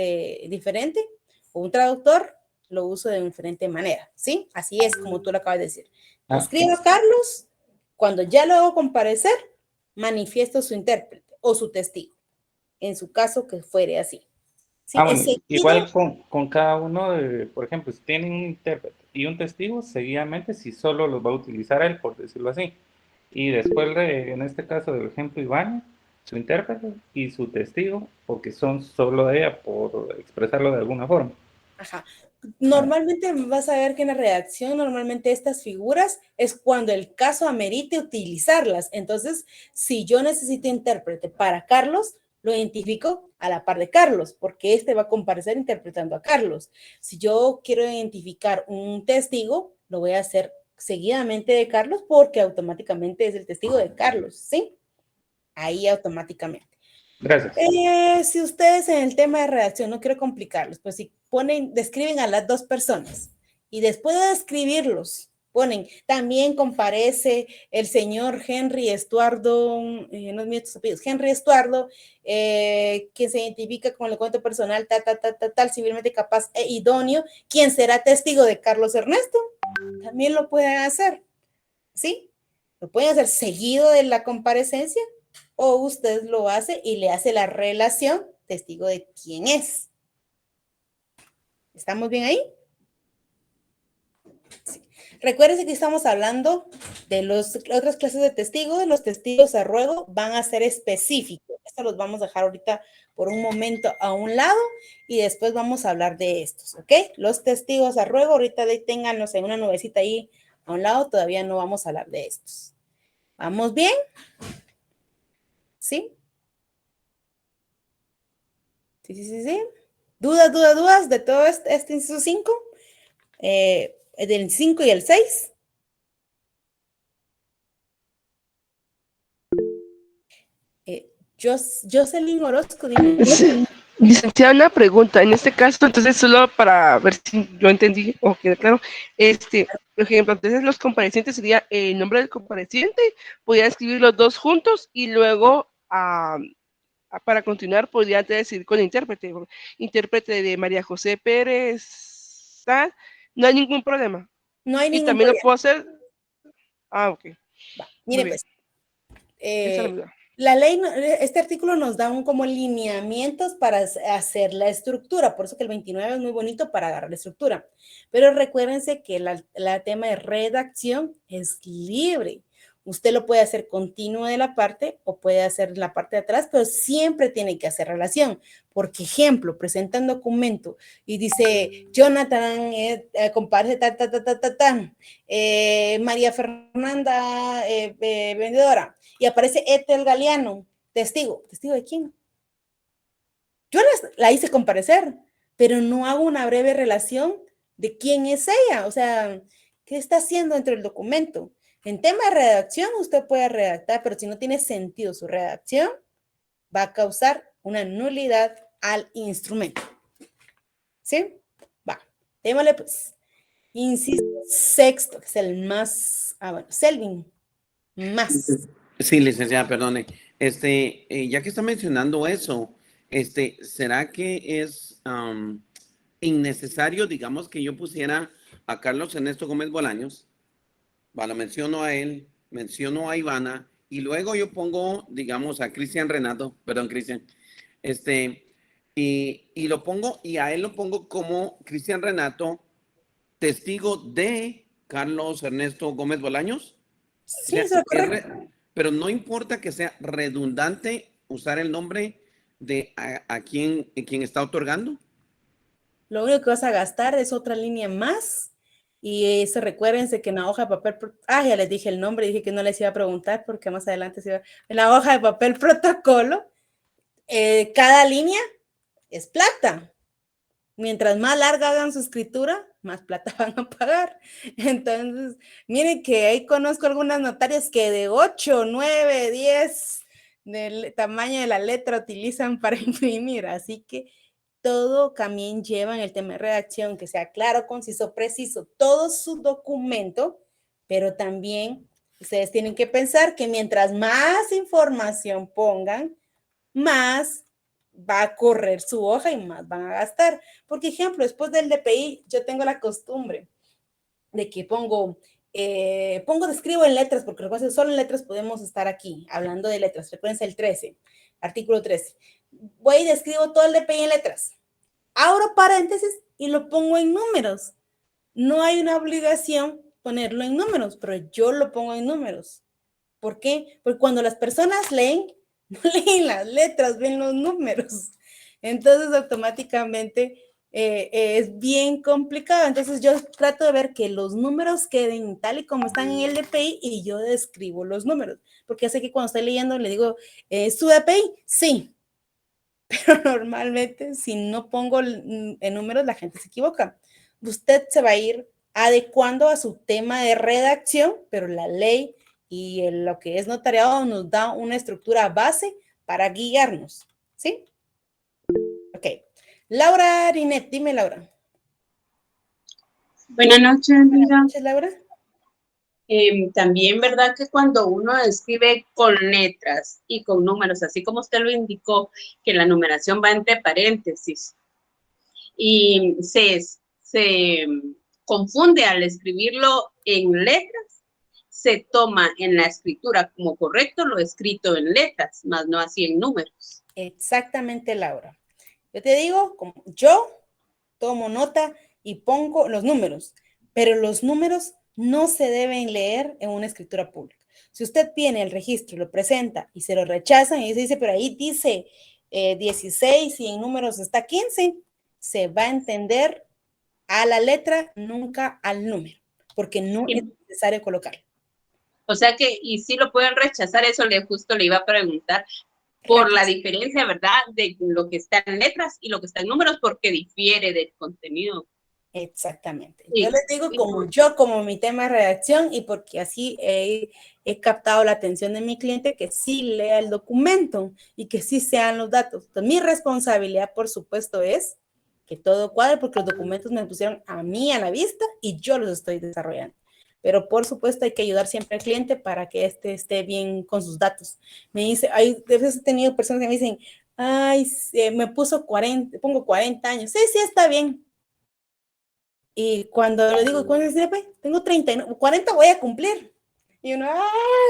diferente, o un traductor, lo uso de diferente manera, ¿sí? Así es como tú lo acabas de decir. Escribo a Carlos, cuando ya lo hago comparecer, manifiesto su intérprete o su testigo, en su caso que fuere así. ¿Sí? Bueno, igual con cada uno, por ejemplo, si tienen un intérprete y un testigo, seguidamente si solo los va a utilizar él, por decirlo así. Y después, en este caso del ejemplo Iván, su intérprete y su testigo, porque son solo de ella, por expresarlo de alguna forma. Ajá. Normalmente vas a ver que en la redacción, normalmente estas figuras es cuando el caso amerite utilizarlas. Entonces, si yo necesito intérprete para Carlos, lo identifico a la par de Carlos, porque este va a comparecer interpretando a Carlos. Si yo quiero identificar un testigo, lo voy a hacer seguidamente de Carlos, porque automáticamente es el testigo de Carlos, ¿sí? Ahí automáticamente. Gracias. Si ustedes en el tema de redacción, no quiero complicarlos, pues si describen a las dos personas y después de describirlos, ponen, también comparece el señor Henry Estuardo, no es mío estos apellidos, Henry Estuardo, quien se identifica con el documento personal, tal, civilmente capaz e idóneo, quien será testigo de Carlos Ernesto, también lo pueden hacer, ¿sí? Lo pueden hacer seguido de la comparecencia, o usted lo hace y le hace la relación testigo de quién es. ¿Estamos bien ahí? Sí. Recuérdense que estamos hablando de las otras clases de testigos. Los testigos a ruego van a ser específicos. Esto los vamos a dejar ahorita por un momento a un lado y después vamos a hablar de estos, ¿ok? Los testigos a ruego, ahorita ténganlos en una nubecita ahí a un lado, todavía no vamos a hablar de estos. ¿Vamos bien? ¿Sí? Sí. ¿Dudas de todo este inciso 5? Del 5 y el 6. Jocelyn Orozco, dime. Licenciada, una pregunta. En este caso, entonces, solo para ver si yo entendí o quedó claro, por ejemplo, entonces los comparecientes sería el nombre del compareciente, podría escribir los dos juntos y luego, para continuar, podría decir con el intérprete de María José Pérez, no hay ningún problema. No hay ningún problema. Y también problema. lo puedo hacer. Ok. Mire, pues. La ley, este artículo nos da como lineamientos para hacer la estructura, por eso que el 29 es muy bonito para agarrar la estructura, pero recuérdense que la tema de redacción es libre. Usted lo puede hacer continuo de la parte o puede hacer la parte de atrás, pero siempre tiene que hacer relación. Porque, ejemplo, presenta un documento y dice, Jonathan comparece María Fernanda vendedora, y aparece Ethel Galeano, testigo. ¿Testigo de quién? Yo la hice comparecer, pero no hago una breve relación de quién es ella, o sea, ¿qué está haciendo dentro del documento? En tema de redacción, usted puede redactar, pero si no tiene sentido su redacción, va a causar una nulidad al instrumento. ¿Sí? Va, démosle pues. Inciso sexto, que es el más, bueno, Selvin, más. Sí, licenciada, perdone. Ya que está mencionando eso, ¿será que es innecesario, digamos, que yo pusiera a Carlos Ernesto Gómez Bolaños? Lo menciono a él, menciono a Ivana, y luego yo pongo, digamos, a Cristian Renato, perdón, Cristian, y lo pongo, y a él lo pongo como Cristian Renato, testigo de Carlos Ernesto Gómez Bolaños. Sí, eso es correcto. Pero no importa que sea redundante usar el nombre de a quien está otorgando. Lo único que vas a gastar es otra línea más. Y eso, recuérdense que en la hoja de papel, ya les dije el nombre, dije que no les iba a preguntar porque más adelante se iba. En la hoja de papel protocolo, cada línea es plata. Mientras más larga hagan su escritura, más plata van a pagar. Entonces, miren que ahí conozco algunas notarias que de 8, 9, 10 del tamaño de la letra utilizan para imprimir. Así que todo también lleva en el tema de redacción, que sea claro, conciso, preciso, todo su documento, pero también ustedes tienen que pensar que mientras más información pongan, más va a correr su hoja y más van a gastar. Porque, ejemplo, después del DPI, yo tengo la costumbre de que describo en letras, porque solo en letras podemos estar aquí, hablando de letras. Recuerden el 13, artículo 13. Voy y describo todo el DPI en letras. Abro paréntesis y lo pongo en números. No hay una obligación ponerlo en números, pero yo lo pongo en números. ¿Por qué? Porque cuando las personas leen, no leen las letras, ven los números. Entonces, automáticamente es bien complicado. Entonces, yo trato de ver que los números queden tal y como están en el DPI y yo describo los números. Porque ya sé que cuando estoy leyendo le digo, ¿su DPI? Sí. Pero normalmente, si no pongo en números, la gente se equivoca. Usted se va a ir adecuando a su tema de redacción, pero la ley y lo que es notariado nos da una estructura base para guiarnos, ¿sí? Ok. Laura Rinet, dime, Laura. Buenas noches, amiga. Buenas noches, Laura. También, ¿verdad? Que cuando uno escribe con letras y con números, así como usted lo indicó, que la numeración va entre paréntesis y se confunde al escribirlo en letras, se toma en la escritura como correcto lo escrito en letras, más no así en números. Exactamente, Laura. Yo te digo, como yo tomo nota y pongo los números, pero los números no se deben leer en una escritura pública. Si usted tiene el registro, lo presenta y se lo rechazan y dice, pero ahí dice 16 y en números está 15, se va a entender a la letra, nunca al número, porque no es necesario colocarlo. O sea que, y si lo pueden rechazar, eso justo le iba a preguntar, por la diferencia, ¿verdad? De lo que está en letras y lo que está en números, porque difiere del contenido. Exactamente. Sí. Yo les digo como mi tema de redacción y porque así he captado la atención de mi cliente que sí lea el documento y que sí sean los datos. Entonces, mi responsabilidad, por supuesto, es que todo cuadre porque los documentos me pusieron a mí a la vista y yo los estoy desarrollando. Pero por supuesto hay que ayudar siempre al cliente para que esté bien con sus datos. Me dice, a veces he tenido personas que me dicen, ay, me puso 40, pongo 40 años. Sí, está bien. Y cuando le digo, ¿cuántos años tiene? Tengo 30, 40 voy a cumplir. Y uno,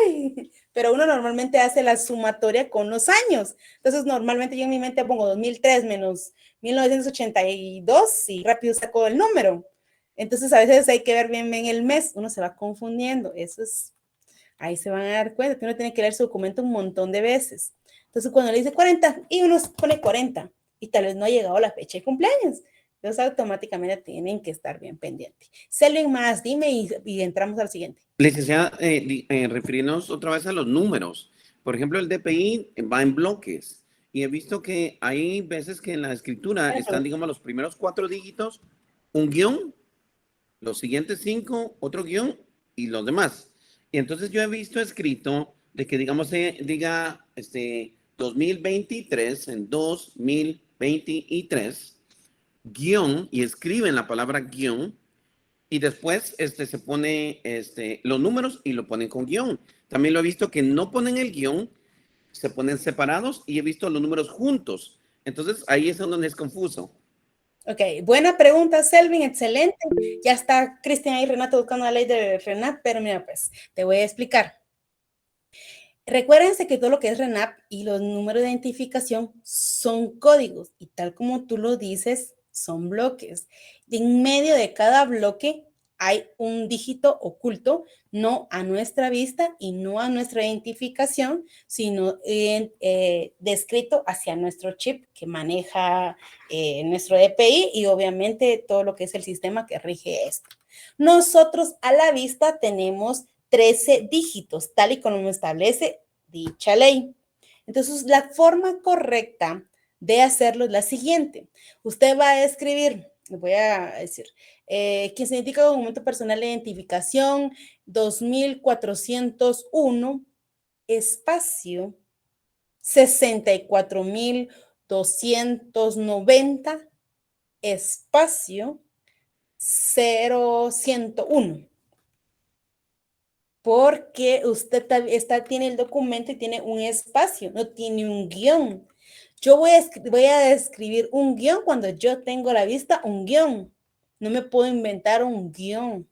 ay, pero uno normalmente hace la sumatoria con los años. Entonces, normalmente yo en mi mente pongo 2003 menos 1982 y rápido saco el número. Entonces, a veces hay que ver bien el mes, uno se va confundiendo. Ahí se van a dar cuenta que uno tiene que leer su documento un montón de veces. Entonces, cuando le dice 40 y uno pone 40 y tal vez no ha llegado la fecha de cumpleaños. Entonces, automáticamente tienen que estar bien pendientes. Selvin más, dime y entramos al siguiente. Licenciada, referirnos otra vez a los números. Por ejemplo, el DPI va en bloques. Y he visto que hay veces que en la escritura están, digamos, los primeros 4 dígitos, un guión, los siguientes 5, otro guión y los demás. Y entonces yo he visto escrito de que, digamos, diga 2023 en 2023, guión, y escriben la palabra guión, y después se pone los números y lo ponen con guión. También lo he visto que no ponen el guión, se ponen separados y he visto los números juntos. Entonces ahí es donde es confuso. Ok, buena pregunta, Selvin, excelente. Ya está Cristian y Renato buscando la ley de RENAP, pero mira, pues te voy a explicar. Recuérdense que todo lo que es RENAP y los números de identificación son códigos y tal como tú lo dices, son bloques. Y en medio de cada bloque hay un dígito oculto, no a nuestra vista y no a nuestra identificación, sino descrito hacia nuestro chip que maneja nuestro DPI y obviamente todo lo que es el sistema que rige esto. Nosotros a la vista tenemos 13 dígitos, tal y como establece dicha ley. Entonces, la forma correcta de hacerlo es la siguiente. Usted va a escribir, le voy a decir, quien se identifica con documento personal de identificación 2401, espacio 64,290, espacio 0101. Porque usted tiene el documento y tiene un espacio, no tiene un guión. Yo voy a escribir un guión cuando yo tengo a la vista un guión. No me puedo inventar un guión.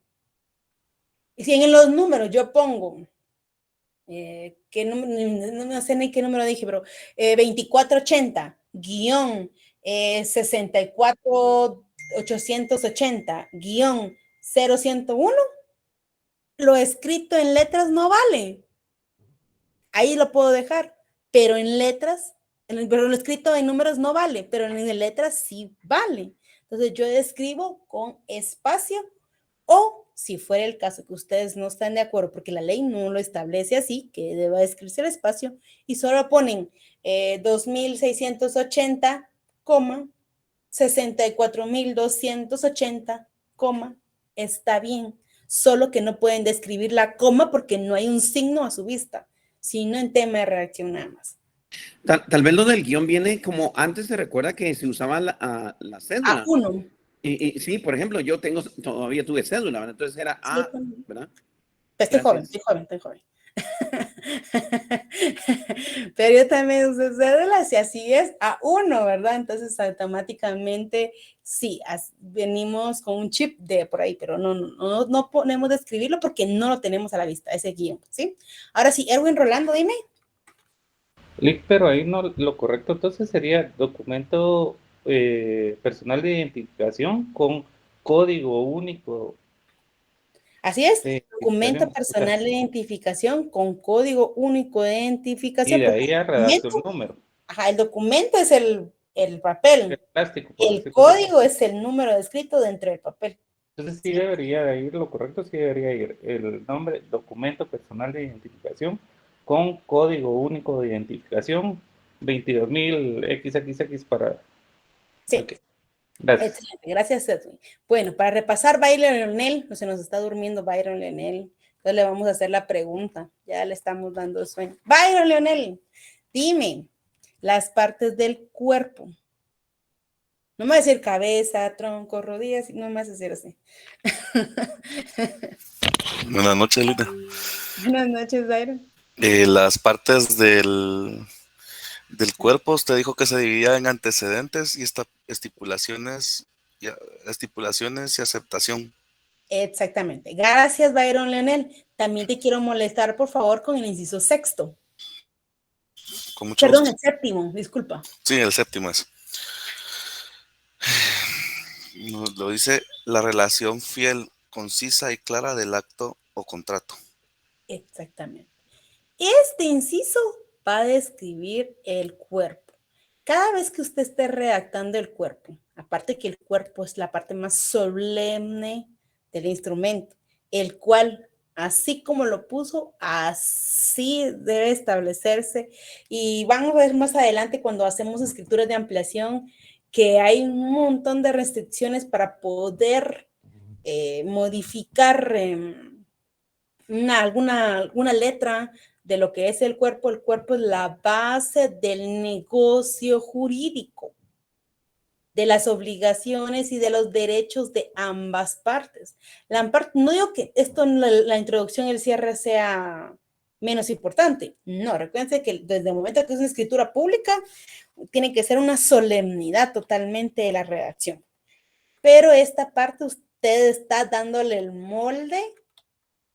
Y si en los números yo pongo, no sé ni qué número dije, pero 2480, guión 64880, guión 0101, lo escrito en letras no vale. Ahí lo puedo dejar, pero en letras, pero lo escrito en números no vale, pero en letras sí vale. Entonces yo escribo con espacio o si fuera el caso que ustedes no están de acuerdo porque la ley no lo establece así, que deba escribirse el espacio y solo ponen 2680, 64,280, está bien. Solo que no pueden describir la coma porque no hay un signo a su vista, sino en tema de redacción nada más. Tal vez lo del guión viene como antes se recuerda que se usaba la cédula. A1. Y sí, por ejemplo, yo todavía tuve cédula, ¿verdad? Entonces era A, ¿verdad? Estoy joven. Pero yo también uso cédulas y así es, A1, ¿verdad? Entonces automáticamente sí, venimos con un chip de por ahí, pero no ponemos de escribirlo porque no lo tenemos a la vista, ese guión, ¿sí? Ahora sí, Erwin Rolando, dime. Pero ahí no, lo correcto entonces sería documento personal de identificación con código único. Así es, documento personal de identificación con código único de identificación. Y de ahí a redactar un número. Ajá, el documento es el papel. El plástico. El código es el número descrito dentro del papel. Entonces sí debería ir, lo correcto sí debería ir el nombre, documento personal de identificación con código único de identificación 22,000 XXX para... Sí. Okay. Gracias. Excelente, gracias Edwin. Bueno, para repasar, Byron Leonel, no se nos está durmiendo Byron Leonel, entonces le vamos a hacer la pregunta, ya le estamos dando sueño. Byron Leonel, dime las partes del cuerpo. No me va a decir cabeza, tronco, rodillas, no me vas a decir así. Buenas noches, Lina. Buenas noches, Byron. Las partes del cuerpo, usted dijo que se dividía en antecedentes y estipulaciones y aceptación. Exactamente. Gracias, Byron Leonel. También te quiero molestar, por favor, con el inciso sexto. Con mucho Perdón, gusto. el séptimo, disculpa. Sí, el séptimo es. Lo dice la relación fiel, concisa y clara del acto o contrato. Exactamente. Este inciso va a describir el cuerpo. Cada vez que usted esté redactando el cuerpo, aparte que el cuerpo es la parte más solemne del instrumento, el cual, así como lo puso, así debe establecerse. Y vamos a ver más adelante cuando hacemos escrituras de ampliación que hay un montón de restricciones para poder modificar alguna letra de lo que es el cuerpo. El cuerpo es la base del negocio jurídico. de las obligaciones y de los derechos de ambas partes. No digo que esto en la introducción y el cierre sea menos importante. No, recuérdense que desde el momento que es una escritura pública, tiene que ser una solemnidad totalmente de la redacción. Pero esta parte usted está dándole el molde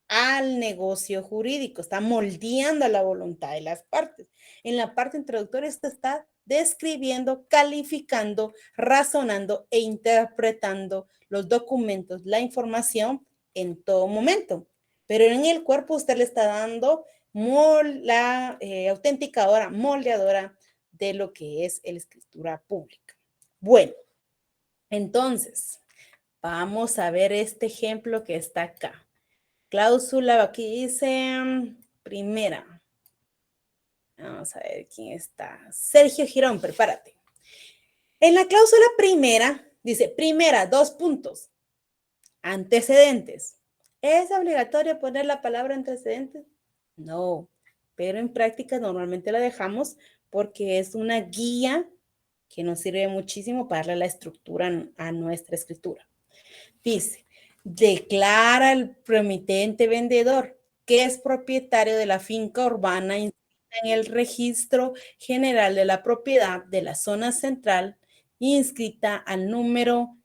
al negocio jurídico, está moldeando la voluntad de las partes. En la parte introductoria usted está describiendo, calificando, razonando e interpretando los documentos, la información en todo momento. Pero en el cuerpo usted le está dando la autenticadora, moldeadora de lo que es la escritura pública. Bueno, entonces, vamos a ver este ejemplo que está acá. Cláusula, aquí dice primera. Vamos a ver quién está. Sergio Girón, prepárate. En la cláusula primera, dice, primera, 2 puntos. Antecedentes. ¿Es obligatorio poner la palabra antecedentes? No, pero en práctica normalmente la dejamos porque es una guía que nos sirve muchísimo para darle la estructura a nuestra escritura. Dice, declara el promitente vendedor que es propietario de la finca urbana inscrita en el registro general de la propiedad de la zona central, inscrita al número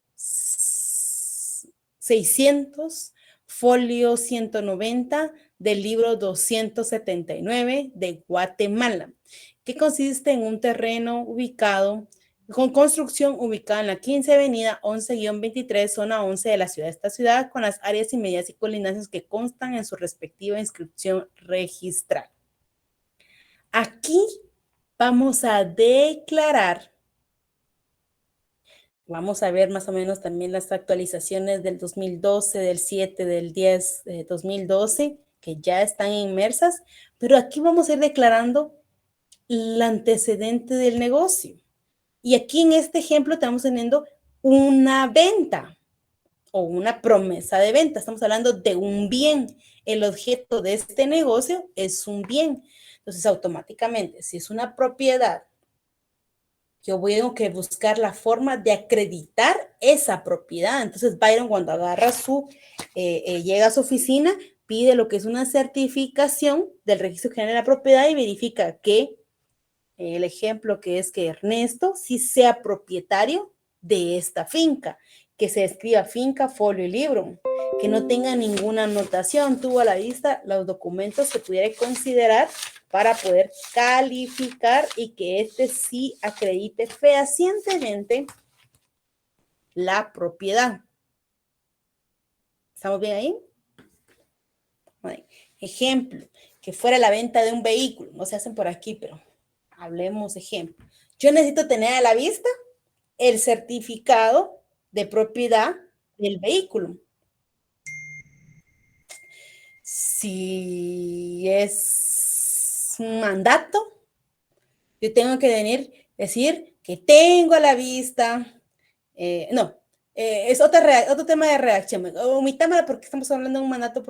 600, folio 190 del libro 279 de Guatemala, que consiste en un terreno ubicado con construcción ubicada en la 15 Avenida 11-23, zona 11 de la ciudad. Esta ciudad, con las áreas inmediatas y colindancias que constan en su respectiva inscripción registral. Aquí vamos a declarar, vamos a ver más o menos también las actualizaciones del 2012, del 7, del 10, 2012, que ya están inmersas, pero aquí vamos a ir declarando el antecedente del negocio. Y aquí en este ejemplo estamos teniendo una venta o una promesa de venta. Estamos hablando de un bien. El objeto de este negocio es un bien. Entonces, automáticamente, si es una propiedad, yo tengo que buscar la forma de acreditar esa propiedad. Entonces, Byron, cuando agarra llega a su oficina, pide lo que es una certificación del Registro General de la Propiedad y verifica que el ejemplo que es que Ernesto sí sea propietario de esta finca, que se escriba finca, folio y libro, que no tenga ninguna anotación, tuvo a la vista los documentos que pudiera considerar para poder calificar y que este sí acredite fehacientemente la propiedad. ¿Estamos bien ahí? Bueno, ejemplo, que fuera la venta de un vehículo, no se hacen por aquí, pero hablemos ejemplo. Yo necesito tener a la vista el certificado de propiedad del vehículo. Si es un mandato, yo tengo que decir que tengo a la vista, es otro tema de redacción. Omitámosla porque estamos hablando de un mandato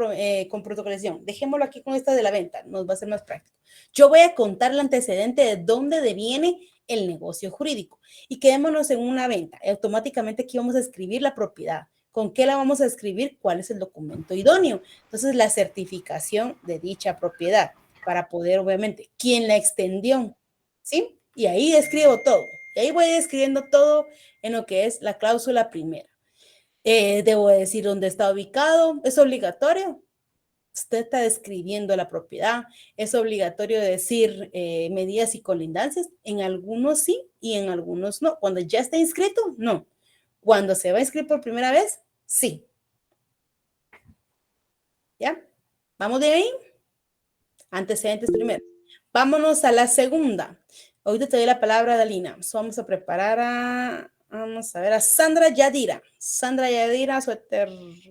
con protocolización. Dejémoslo aquí con esta de la venta, nos va a ser más práctico. Yo voy a contar el antecedente de dónde deviene el negocio jurídico y quedémonos en una venta. Automáticamente aquí vamos a escribir la propiedad. ¿Con qué la vamos a escribir? ¿Cuál es el documento idóneo? Entonces, la certificación de dicha propiedad para poder, obviamente, ¿quién la extendió? ¿Sí? Y ahí escribo todo. Y ahí voy escribiendo todo en lo que es la cláusula primera. Debo decir dónde está ubicado. ¿Es obligatorio? Usted está describiendo la propiedad. ¿Es obligatorio decir medidas y colindancias? En algunos sí y en algunos no. Cuando ya está inscrito, no. Cuando se va a inscribir por primera vez, sí. ¿Ya? ¿Vamos de ahí? Antecedentes primero. Vámonos a la segunda. Ahorita te doy la palabra a Dalina. Vamos a preparar vamos a ver, a Sandra Yadira. Sandra Yadira, suéter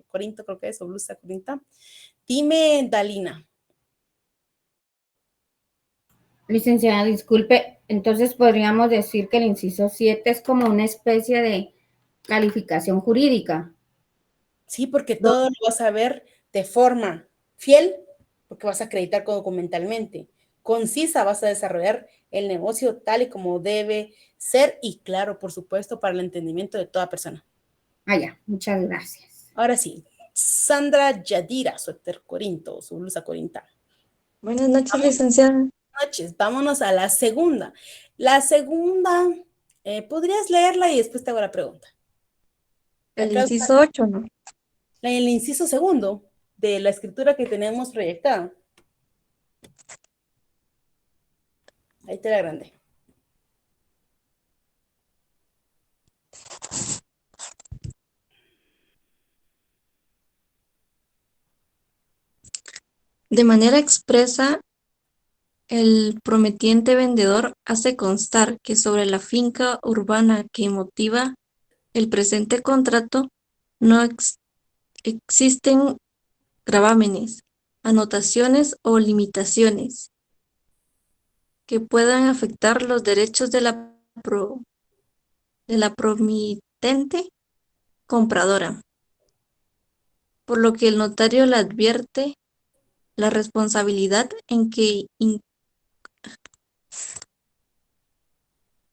corinto creo que es, o blusa corinta. Dime, Dalina. Licenciada, disculpe, entonces podríamos decir que el inciso 7 es como una especie de calificación jurídica. Sí, porque todo lo vas a ver de forma fiel, porque vas a acreditar documentalmente. concisa vas a desarrollar el negocio tal y como debe ser y claro, por supuesto, para el entendimiento de toda persona. Ya, muchas gracias. Ahora sí, Sandra Yadira, suéter corinto, su blusa corinta. Buenas noches, licenciada. Buenas noches, vámonos a la segunda. La segunda, ¿podrías leerla y después te hago la pregunta? El inciso 8, ¿no? El inciso segundo de la escritura que tenemos proyectada. Ahí te la agrandé. De manera expresa, el prometiente vendedor hace constar que sobre la finca urbana que motiva el presente contrato no existen gravámenes, anotaciones o limitaciones que puedan afectar los derechos de la promitente compradora, por lo que el notario le advierte la responsabilidad en que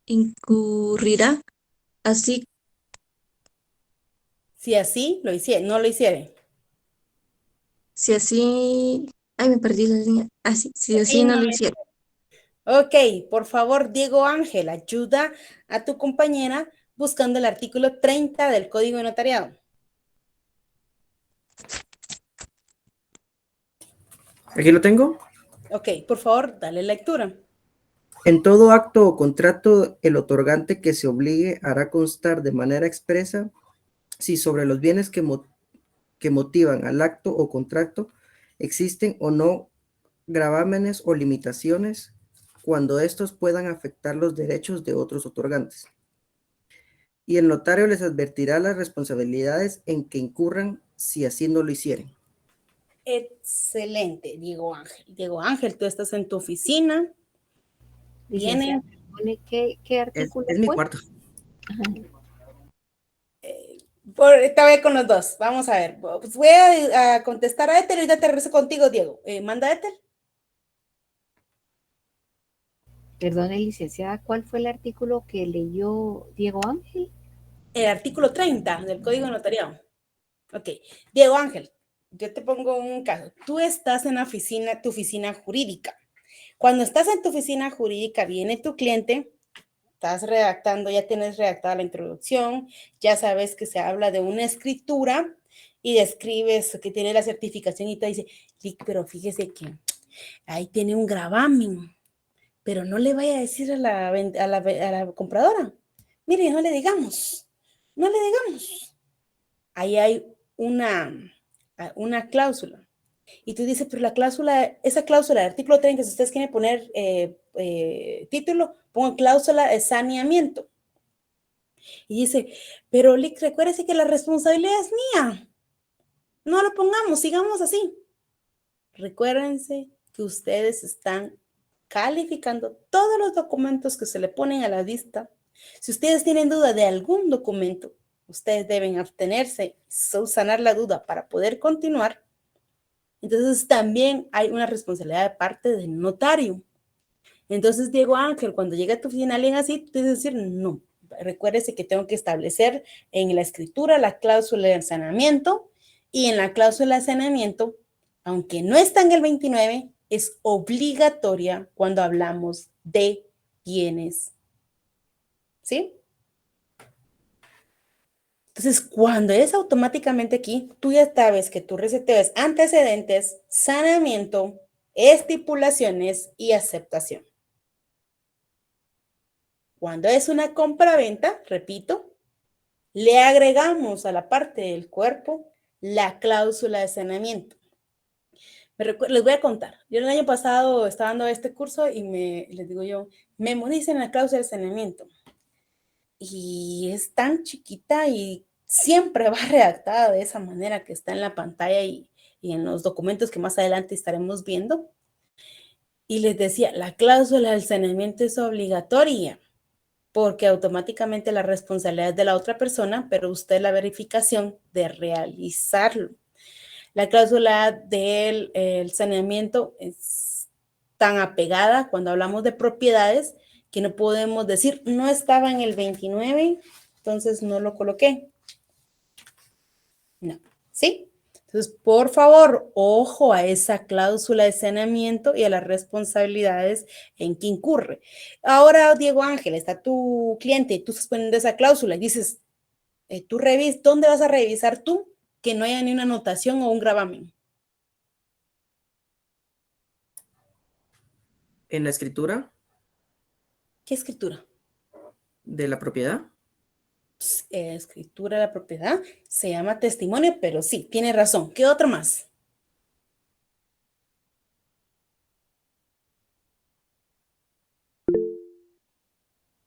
incurrirá así. Si así lo hiciera, no lo hiciera. Si así, ay, me perdí la línea. Así, si así no lo hiciera. Ok, por favor, Diego Ángel, ayuda a tu compañera buscando el artículo 30 del Código de Notariado. Aquí lo tengo. Ok, por favor, dale lectura. En todo acto o contrato, el otorgante que se obligue hará constar de manera expresa si sobre los bienes que motivan al acto o contrato existen o no gravámenes o limitaciones cuando estos puedan afectar los derechos de otros otorgantes. Y el notario les advertirá las responsabilidades en que incurran si así no lo hicieren. Excelente, Diego Ángel. Diego Ángel, tú estás en tu oficina. Licenciada, ¿qué artículo Es mi fue? cuarto. Esta vez con los dos. Vamos a ver. Pues voy a contestar a Ethel y ahorita te regreso contigo, Diego. Manda a Ethel. Perdone, licenciada, ¿cuál fue el artículo que leyó Diego Ángel? El artículo 30 del Código de Notariado. Ok. Diego Ángel, yo te pongo un caso. Tú estás en la oficina, tu oficina jurídica. Cuando estás en tu oficina jurídica, viene tu cliente, estás redactando, ya tienes redactada la introducción, ya sabes que se habla de una escritura y describes que tiene la certificación y te dice, pero fíjese que ahí tiene un gravamen, pero no le vaya a decir a la compradora. Mire, no le digamos. Ahí hay una cláusula. Y tú dices, pero esa cláusula del artículo 30, si ustedes quieren poner título, pongan cláusula de saneamiento. Y dice, pero recuérdese que la responsabilidad es mía. No lo pongamos, sigamos así. Recuérdense que ustedes están calificando todos los documentos que se le ponen a la vista. Si ustedes tienen duda de algún documento, ustedes deben abstenerse, subsanar la duda para poder continuar. Entonces también hay una responsabilidad de parte del notario. Entonces, Diego Ángel, cuando llega a tu oficina alguien así, tú debes decir, no, recuérdese que tengo que establecer en la escritura la cláusula de saneamiento y en la cláusula de saneamiento, aunque no está en el 29, es obligatoria cuando hablamos de bienes. ¿Sí? Entonces, cuando es automáticamente aquí, tú ya sabes que tu reseteo es antecedentes, saneamiento, estipulaciones y aceptación. Cuando es una compra-venta, repito, le agregamos a la parte del cuerpo la cláusula de saneamiento. Les voy a contar. Yo el año pasado estaba dando este curso y les digo yo, memoricen la cláusula de saneamiento. Y es tan chiquita y siempre va redactada de esa manera que está en la pantalla y en los documentos que más adelante estaremos viendo. Y les decía, la cláusula del saneamiento es obligatoria porque automáticamente la responsabilidad es de la otra persona, pero usted la verificación de realizarlo. La cláusula del saneamiento es tan apegada cuando hablamos de propiedades que no podemos decir, no estaba en el 29, entonces no lo coloqué. No, ¿sí? Entonces, por favor, ojo a esa cláusula de saneamiento y a las responsabilidades en que incurre. Ahora, Diego Ángel, está tu cliente y tú estás poniendo esa cláusula y dices, ¿dónde vas a revisar tú que no haya ni una anotación o un gravamen? En la escritura ¿Qué escritura? de la propiedad. Escritura de la propiedad se llama testimonio, pero sí, tiene razón. ¿Qué otro más?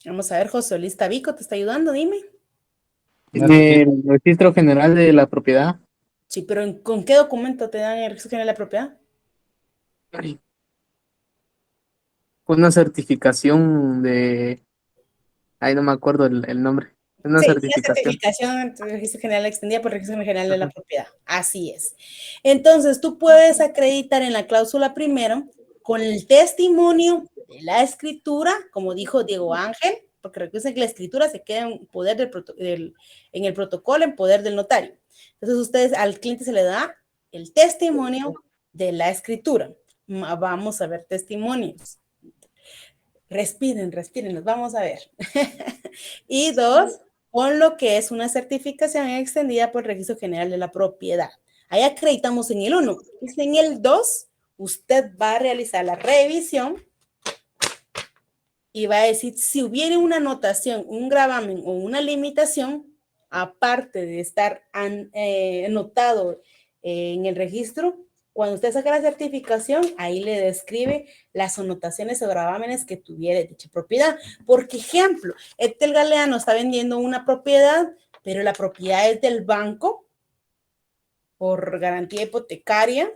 Vamos a ver, José Luis Tabico, ¿te está ayudando? Dime. El registro general de la propiedad. Sí, pero ¿con qué documento te dan el registro general de la propiedad? Una certificación de... Ahí no me acuerdo el nombre. Una Sí, una certificación. certificación del registro general extendida por el registro general de la propiedad. Así es. Entonces, tú puedes acreditar en la cláusula primero con el testimonio de la escritura, como dijo Diego Ángel, porque recuerden que la escritura se queda en poder en el protocolo, en poder del notario. Entonces, al cliente se le da el testimonio de la escritura. Vamos a ver testimonios. Respiren, nos vamos a ver. Y dos, con lo que es una certificación extendida por el Registro General de la Propiedad. Ahí acreditamos en el 1. En el 2, usted va a realizar la revisión y va a decir si hubiera una anotación, un gravamen o una limitación, aparte de estar anotado en el registro, cuando usted saca la certificación, ahí le describe las anotaciones o gravámenes que tuviera dicha propiedad. Por ejemplo, Etel Galeano está vendiendo una propiedad, pero la propiedad es del banco por garantía hipotecaria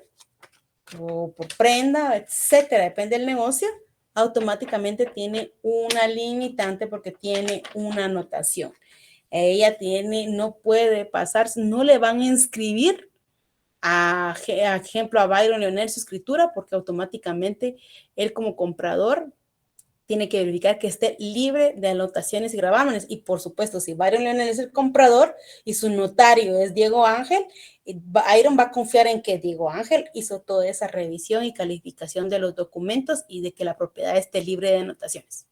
o por prenda, etcétera, depende del negocio, automáticamente tiene una limitante porque tiene una anotación. Ella no puede pasar, no le van a inscribir a ejemplo a Byron Leonel su escritura porque automáticamente él como comprador tiene que verificar que esté libre de anotaciones y gravámenes. Y por supuesto, si Byron Leonel es el comprador y su notario es Diego Ángel, Byron va a confiar en que Diego Ángel hizo toda esa revisión y calificación de los documentos y de que la propiedad esté libre de anotaciones.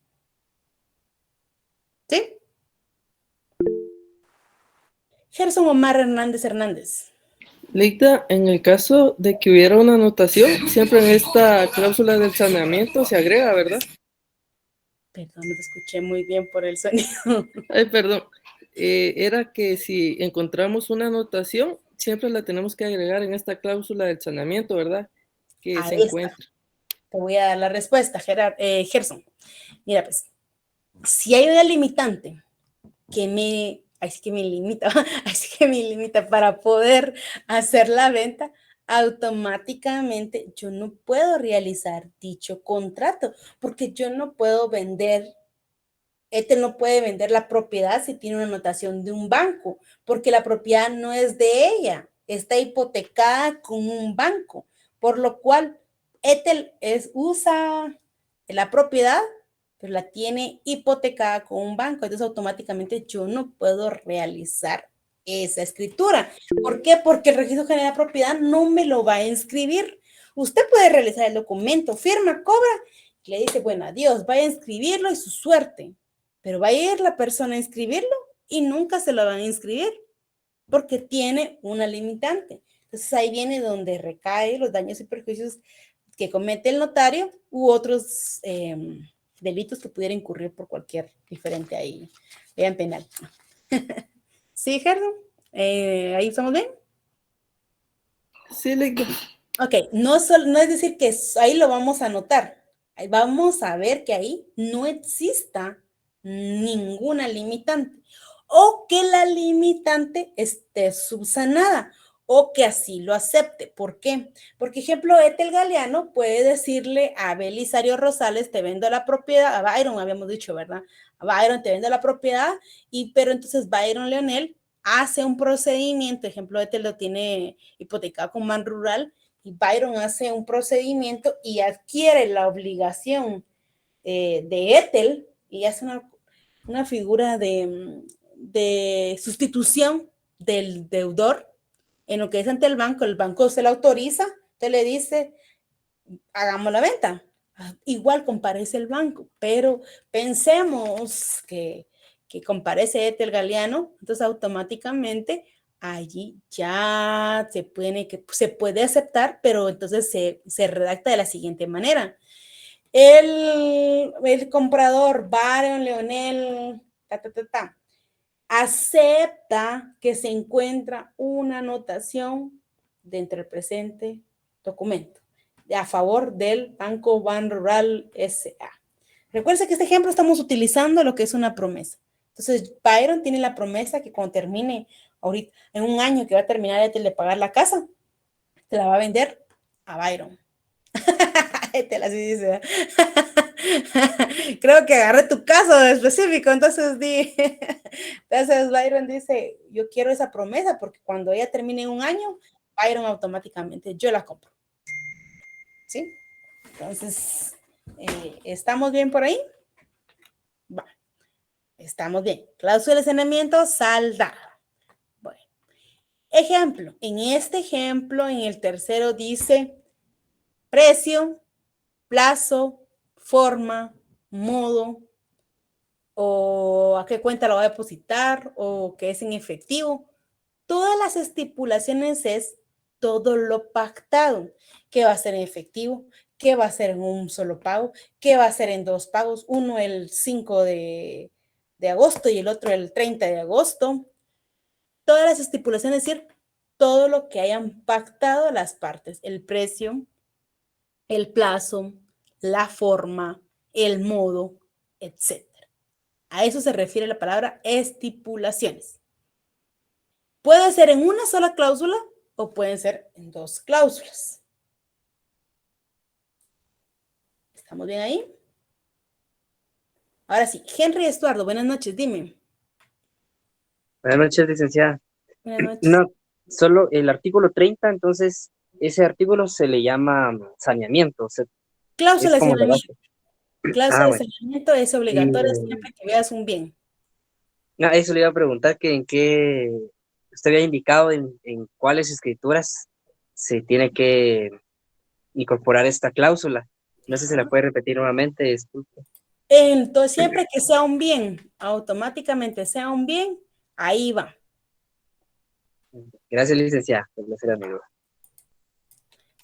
¿Sí? Gerson Omar Hernández. Leita, en el caso de que hubiera una anotación, siempre en esta cláusula del saneamiento se agrega, ¿verdad? Perdón, no te escuché muy bien por el sonido. Ay, perdón. Era que si encontramos una anotación, siempre la tenemos que agregar en esta cláusula del saneamiento, ¿verdad? Que Ahí se está. encuentra. Te voy a dar la respuesta, Gerson. Mira, pues, si hay una limitante que me limita para poder hacer la venta, automáticamente yo no puedo realizar dicho contrato, porque yo no puedo vender, no puede vender la propiedad si tiene una anotación de un banco, porque la propiedad no es de ella, está hipotecada con un banco, por lo cual usa la propiedad, pero la tiene hipotecada con un banco, entonces automáticamente yo no puedo realizar esa escritura. ¿Por qué? Porque el Registro General de Propiedad no me lo va a inscribir. Usted puede realizar el documento, firma, cobra, y le dice, bueno, adiós, vaya a inscribirlo y su suerte. Pero va a ir la persona a inscribirlo y nunca se lo van a inscribir porque tiene una limitante. Entonces ahí viene donde recae los daños y perjuicios que comete el notario u otros delitos que pudiera incurrir por cualquier diferente ahí, vean penal. ¿Sí, Gerson? ¿Ahí estamos bien? Sí, Leita. Ok, no es decir que ahí lo vamos a anotar. Vamos a ver que ahí no exista ninguna limitante o que la limitante esté subsanada o que así lo acepte. ¿Por qué? Porque, ejemplo, Etel Galeano puede decirle a Belisario Rosales, te vendo la propiedad, a Byron habíamos dicho, ¿verdad? A Byron te vendo la propiedad, pero entonces Byron Leonel hace un procedimiento, ejemplo, Etel lo tiene hipotecado con Man Rural, y Byron hace un procedimiento y adquiere la obligación de Ethel y hace una figura de sustitución del deudor en lo que es ante el banco se le autoriza, entonces le dice, hagamos la venta. Igual comparece el banco, pero pensemos que comparece Ethel Galeano, entonces automáticamente allí ya se puede aceptar, pero entonces se redacta de la siguiente manera. El comprador, Byron Leonel, acepta que se encuentra una anotación dentro del presente documento a favor del Banco Ban Rural S.A. Recuerden que este ejemplo estamos utilizando lo que es una promesa. Entonces, Byron tiene la promesa que cuando termine ahorita, en un año que va a terminar de pagar la casa, te la va a vender a Byron. Ethel así dice. Creo que agarré tu caso específico, entonces Byron dice, yo quiero esa promesa porque cuando ella termine en un año, Byron automáticamente, yo la compro. ¿Sí? Entonces, ¿estamos bien por ahí? Va. Estamos bien. Cláusula de saneamiento saldada. Bueno. Ejemplo. En este ejemplo, en el tercero dice precio, plazo, forma, modo, o a qué cuenta lo va a depositar, o que es en efectivo. Todas las estipulaciones es todo lo pactado. ¿Qué va a ser en efectivo? ¿Qué va a ser en un solo pago? ¿Qué va a ser en dos pagos? Uno el 5 de agosto y el otro el 30 de agosto. Todas las estipulaciones, es decir, todo lo que hayan pactado las partes. El precio, el plazo, la forma, el modo, etc. A eso se refiere la palabra estipulaciones. Puede ser en una sola cláusula o pueden ser en dos cláusulas. ¿Estamos bien ahí? Ahora sí, Henry Estuardo, buenas noches, dime. Buenas noches, licenciada. Buenas noches. No, solo el artículo 30, entonces, ese artículo se le llama saneamiento. O sea, Cláusula de saneamiento. Cláusula de bueno. saneamiento es obligatoria siempre que veas un bien. No, eso le iba a preguntar que en qué usted había indicado en cuáles escrituras se tiene que incorporar esta cláusula. No sé si se la puede repetir nuevamente, disculpe. Entonces, siempre que sea un bien, automáticamente sea un bien, ahí va. Gracias, licenciada. Por placer, amigo.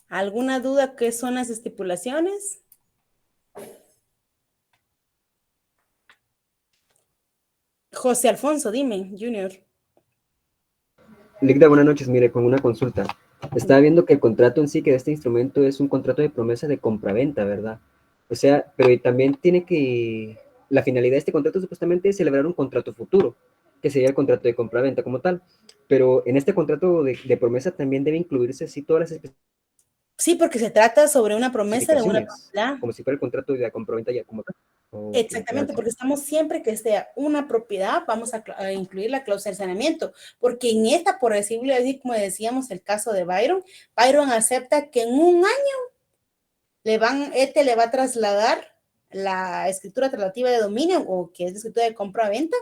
¿Alguna duda qué son las estipulaciones? José Alfonso, dime, Junior. Ligda, buenas noches. Mire, con una consulta. Estaba viendo que el contrato en sí, que este instrumento es un contrato de promesa de compraventa, ¿verdad? O sea, pero también tiene que... La finalidad de este contrato supuestamente es celebrar un contrato futuro, que sería el contrato de compraventa como tal. Pero en este contrato de promesa también debe incluirse así todas las Sí, porque se trata sobre una promesa de una propiedad. como si fuera el contrato de la compraventa ya como tal. Exactamente, porque estamos siempre que sea una propiedad, vamos a incluir la cláusula de saneamiento, porque en esta, por decirlo así, como decíamos, el caso de Byron acepta que en un año le va a trasladar la escritura traslativa de dominio, o que es la escritura de compra-venta,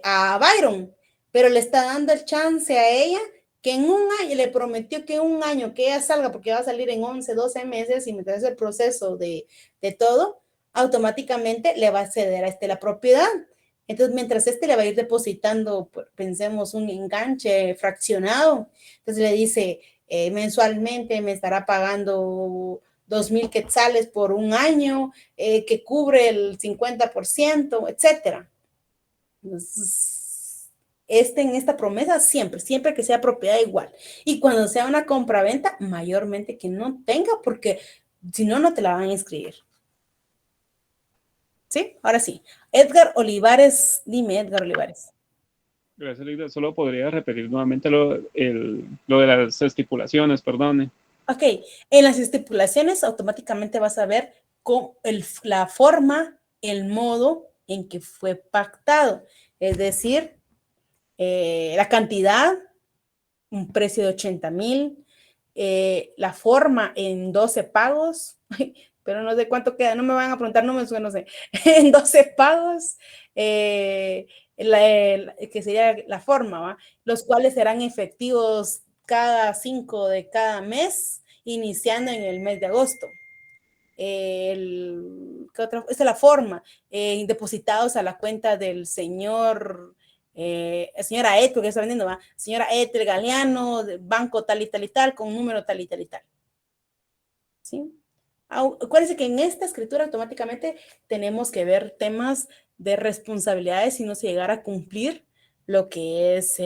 a Byron, pero le está dando el chance a ella que en un año, le prometió que en un año que ella salga, porque va a salir en 11, 12 meses, y mientras el proceso de todo, automáticamente le va a ceder a la propiedad. Entonces, mientras le va a ir depositando, pensemos, un enganche fraccionado, entonces le dice, mensualmente me estará pagando 2,000 quetzales por un año, que cubre el 50%, etcétera. Entonces, en esta promesa siempre que sea propiedad igual. Y cuando sea una compra-venta, mayormente que no tenga, porque si no, no te la van a inscribir. ¿Sí? Ahora sí. Edgar Olivares, dime, Edgar Olivares. Gracias, Lida. Solo podría repetir nuevamente lo de las estipulaciones, perdone. Ok, en las estipulaciones automáticamente vas a ver la forma, el modo en que fue pactado. Es decir, la cantidad, un precio de 80,000, la forma en 12 pagos, pero no sé cuánto queda, no me van a preguntar, no sé, en 12 pagos, que sería la forma, ¿va? Los cuales serán efectivos cada 5 de cada mes, iniciando en el mes de agosto. ¿Qué otra? Esta es la forma, depositados a la cuenta del señor, señora Ethel, que está vendiendo, ¿va? Señora Ethel Galeano, de banco tal y tal y tal, con número tal y tal y tal. ¿Sí? Acuérdense que en esta escritura automáticamente tenemos que ver temas de responsabilidades si no se llegara a cumplir lo que es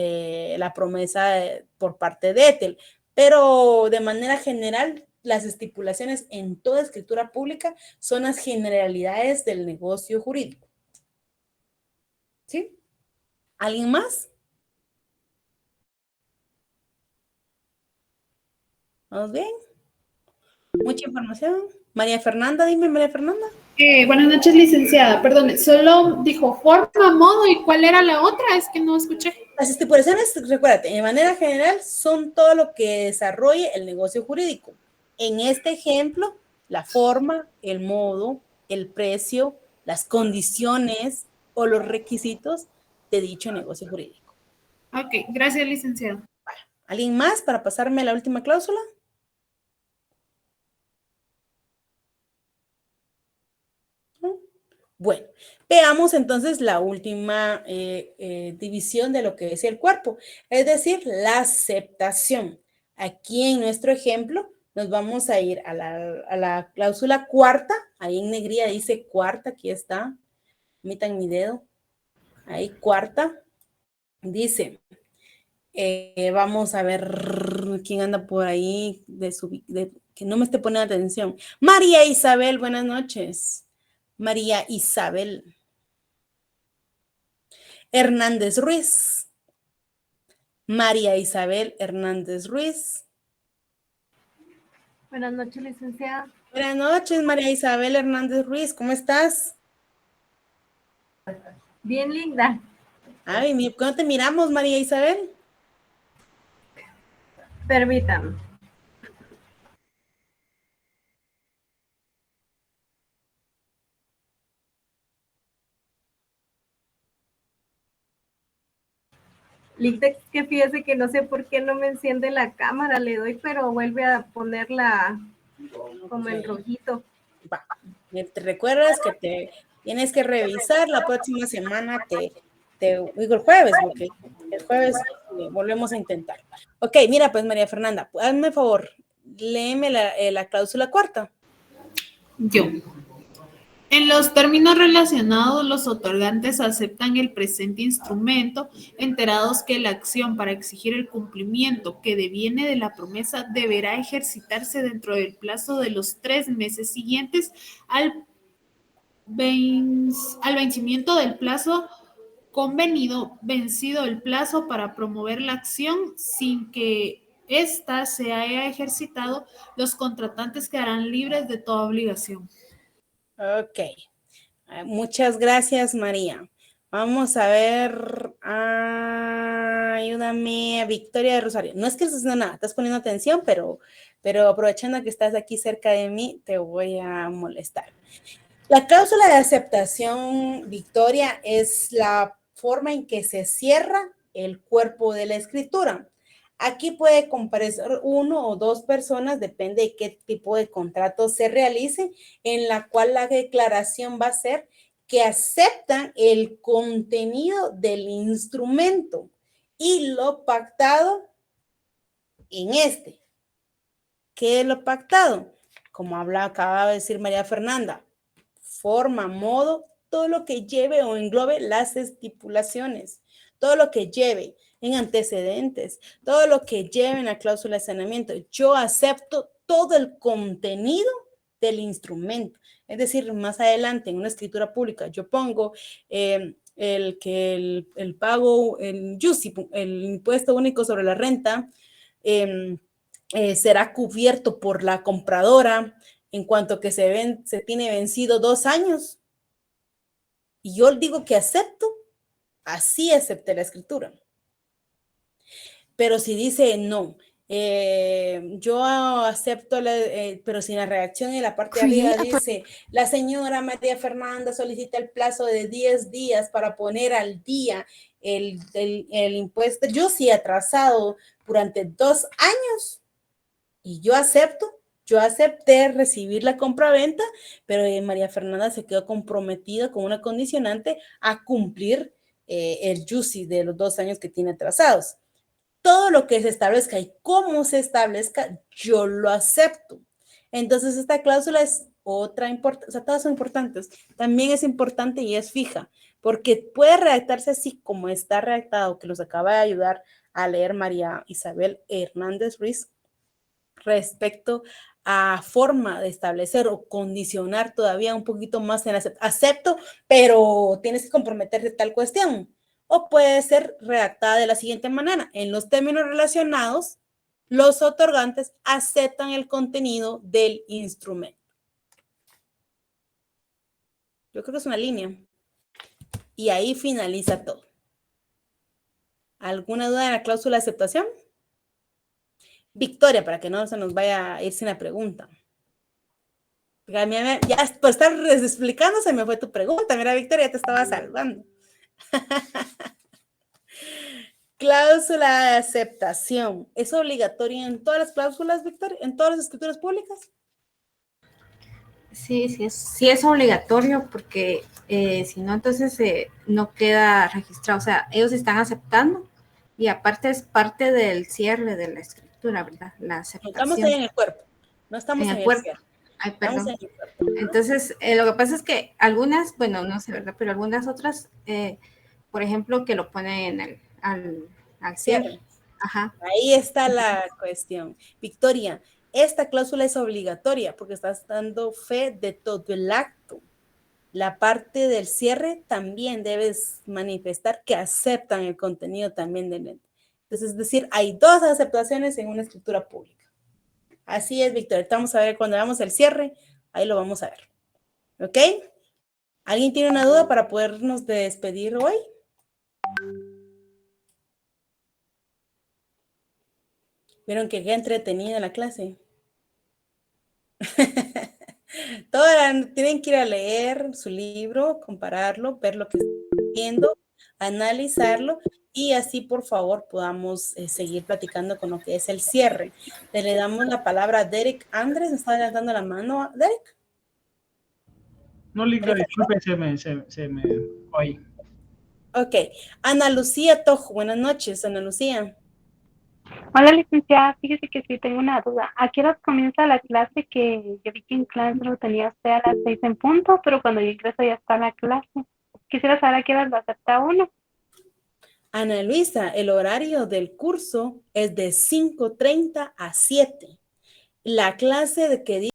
la promesa por parte de Ethel. Pero de manera general, las estipulaciones en toda escritura pública son las generalidades del negocio jurídico. ¿Sí? ¿Alguien más? ¿Vamos bien? Mucha información. María Fernanda, dime, María Fernanda. Buenas noches, licenciada. Perdón, solo dijo forma, modo, ¿y cuál era la otra? Es que no escuché. Las estipulaciones, recuérdate, de manera general son todo lo que desarrolle el negocio jurídico. En este ejemplo, la forma, el modo, el precio, las condiciones o los requisitos de dicho negocio jurídico. Ok, gracias, licenciada. ¿Alguien más para pasarme la última cláusula? Bueno, veamos entonces la última división de lo que es el cuerpo, es decir, la aceptación. Aquí en nuestro ejemplo nos vamos a ir a la cláusula cuarta, ahí en negrilla dice cuarta, aquí está, metan mi dedo, ahí cuarta, dice, vamos a ver quién anda por ahí, que no me esté poniendo atención. María Isabel, buenas noches. María Isabel Hernández Ruiz. María Isabel Hernández Ruiz. Buenas noches, licenciada. Buenas noches, María Isabel Hernández Ruiz. ¿Cómo estás? Bien linda. Ay, ¿cómo te miramos, María Isabel? Permítame. Linda, que fíjese que no sé por qué no me enciende la cámara, le doy, pero vuelve a ponerla como en rojito. Va. Te recuerdas que te tienes que revisar la próxima semana, digo el jueves, porque el jueves volvemos a intentar. Ok, mira pues María Fernanda, hazme favor, léeme la cláusula cuarta. Yo. En los términos relacionados, los otorgantes aceptan el presente instrumento, enterados que la acción para exigir el cumplimiento que deviene de la promesa deberá ejercitarse dentro del plazo de los 3 meses siguientes al vencimiento del plazo convenido, vencido el plazo para promover la acción sin que ésta se haya ejercitado, los contratantes quedarán libres de toda obligación. Ok, muchas gracias, María. Vamos a ver, ayúdame, Victoria de Rosario. No es que estés haciendo nada, estás poniendo atención, pero aprovechando que estás aquí cerca de mí, te voy a molestar. La cláusula de aceptación, Victoria, es la forma en que se cierra el cuerpo de la escritura. Aquí puede comparecer 1 o 2 personas, depende de qué tipo de contrato se realice, en la cual la declaración va a ser que aceptan el contenido del instrumento y lo pactado en este. ¿Qué es lo pactado? Como acaba de decir María Fernanda, forma, modo, todo lo que lleve o englobe las estipulaciones, todo lo que lleve en antecedentes, todo lo que lleve en la cláusula de saneamiento. Yo acepto todo el contenido del instrumento. Es decir, más adelante en una escritura pública yo pongo el pago, el YUSI, el impuesto único sobre la renta, será cubierto por la compradora en cuanto que se tiene vencido 2 años. Y yo digo que acepto, así acepté la escritura. Pero si dice no, Yo acepto, pero sin la redacción en la parte de arriba dice, la señora María Fernanda solicita el plazo de 10 días para poner al día el impuesto. Yo sí he atrasado durante 2 años y yo acepté recibir la compraventa, pero María Fernanda se quedó comprometida con una condicionante a cumplir el JUSI de los 2 años que tiene atrasados. Todo lo que se establezca y cómo se establezca, yo lo acepto. Entonces, esta cláusula es otra importante, o sea, todas son importantes. También es importante y es fija, porque puede redactarse así como está redactado, que los acaba de ayudar a leer María Isabel Hernández Ruiz, respecto a forma de establecer o condicionar todavía un poquito más en acepto, pero tienes que comprometerte tal cuestión. O puede ser redactada de la siguiente manera. En los términos relacionados, los otorgantes aceptan el contenido del instrumento. Yo creo que es una línea. Y ahí finaliza todo. ¿Alguna duda en la cláusula de aceptación? Victoria, para que no se nos vaya a ir sin la pregunta. Ya por estar explicando se me fue tu pregunta. Mira, Victoria, ya te estaba saludando. Cláusula de aceptación. ¿Es obligatoria en todas las cláusulas, Victoria? ¿En todas las escrituras públicas? Sí es obligatorio porque si no, entonces no queda registrado. O sea, ellos están aceptando y aparte es parte del cierre de la escritura, ¿verdad? La aceptación. Estamos ahí en el cuerpo. No estamos en el cuerpo. Ay, perdón. Entonces, lo que pasa es que algunas, bueno, no sé, ¿verdad? Pero algunas otras, por ejemplo, que lo ponen en al cierre. Ajá. Ahí está la cuestión. Victoria, esta cláusula es obligatoria porque estás dando fe de todo el acto. La parte del cierre también debes manifestar que aceptan el contenido también del ente. Entonces, es decir, hay 2 aceptaciones en una escritura pública. Así es, Victoria. Vamos a ver cuando hagamos el cierre, ahí lo vamos a ver. ¿Ok? ¿Alguien tiene una duda para podernos despedir hoy? ¿Vieron que qué entretenida la clase? Todas tienen que ir a leer su libro, compararlo, ver lo que están viendo, analizarlo y así, por favor, podamos seguir platicando con lo que es el cierre. Le damos la palabra a Derek Andrés. ¿Me está levantando la mano, Derek? No, Lidia, disculpe, se me oí. Ok. Ana Lucía Tojo. Buenas noches, Ana Lucía. Hola, licenciada. Fíjese que sí tengo una duda. ¿A qué hora comienza la clase? Que yo vi que en clase lo tenía usted a las 6 en punto, pero cuando yo ingreso ya está la clase. Quisiera saber a qué hora lo acepta uno. Ana Luisa, el horario del curso es de 5:30 a 7. La clase de que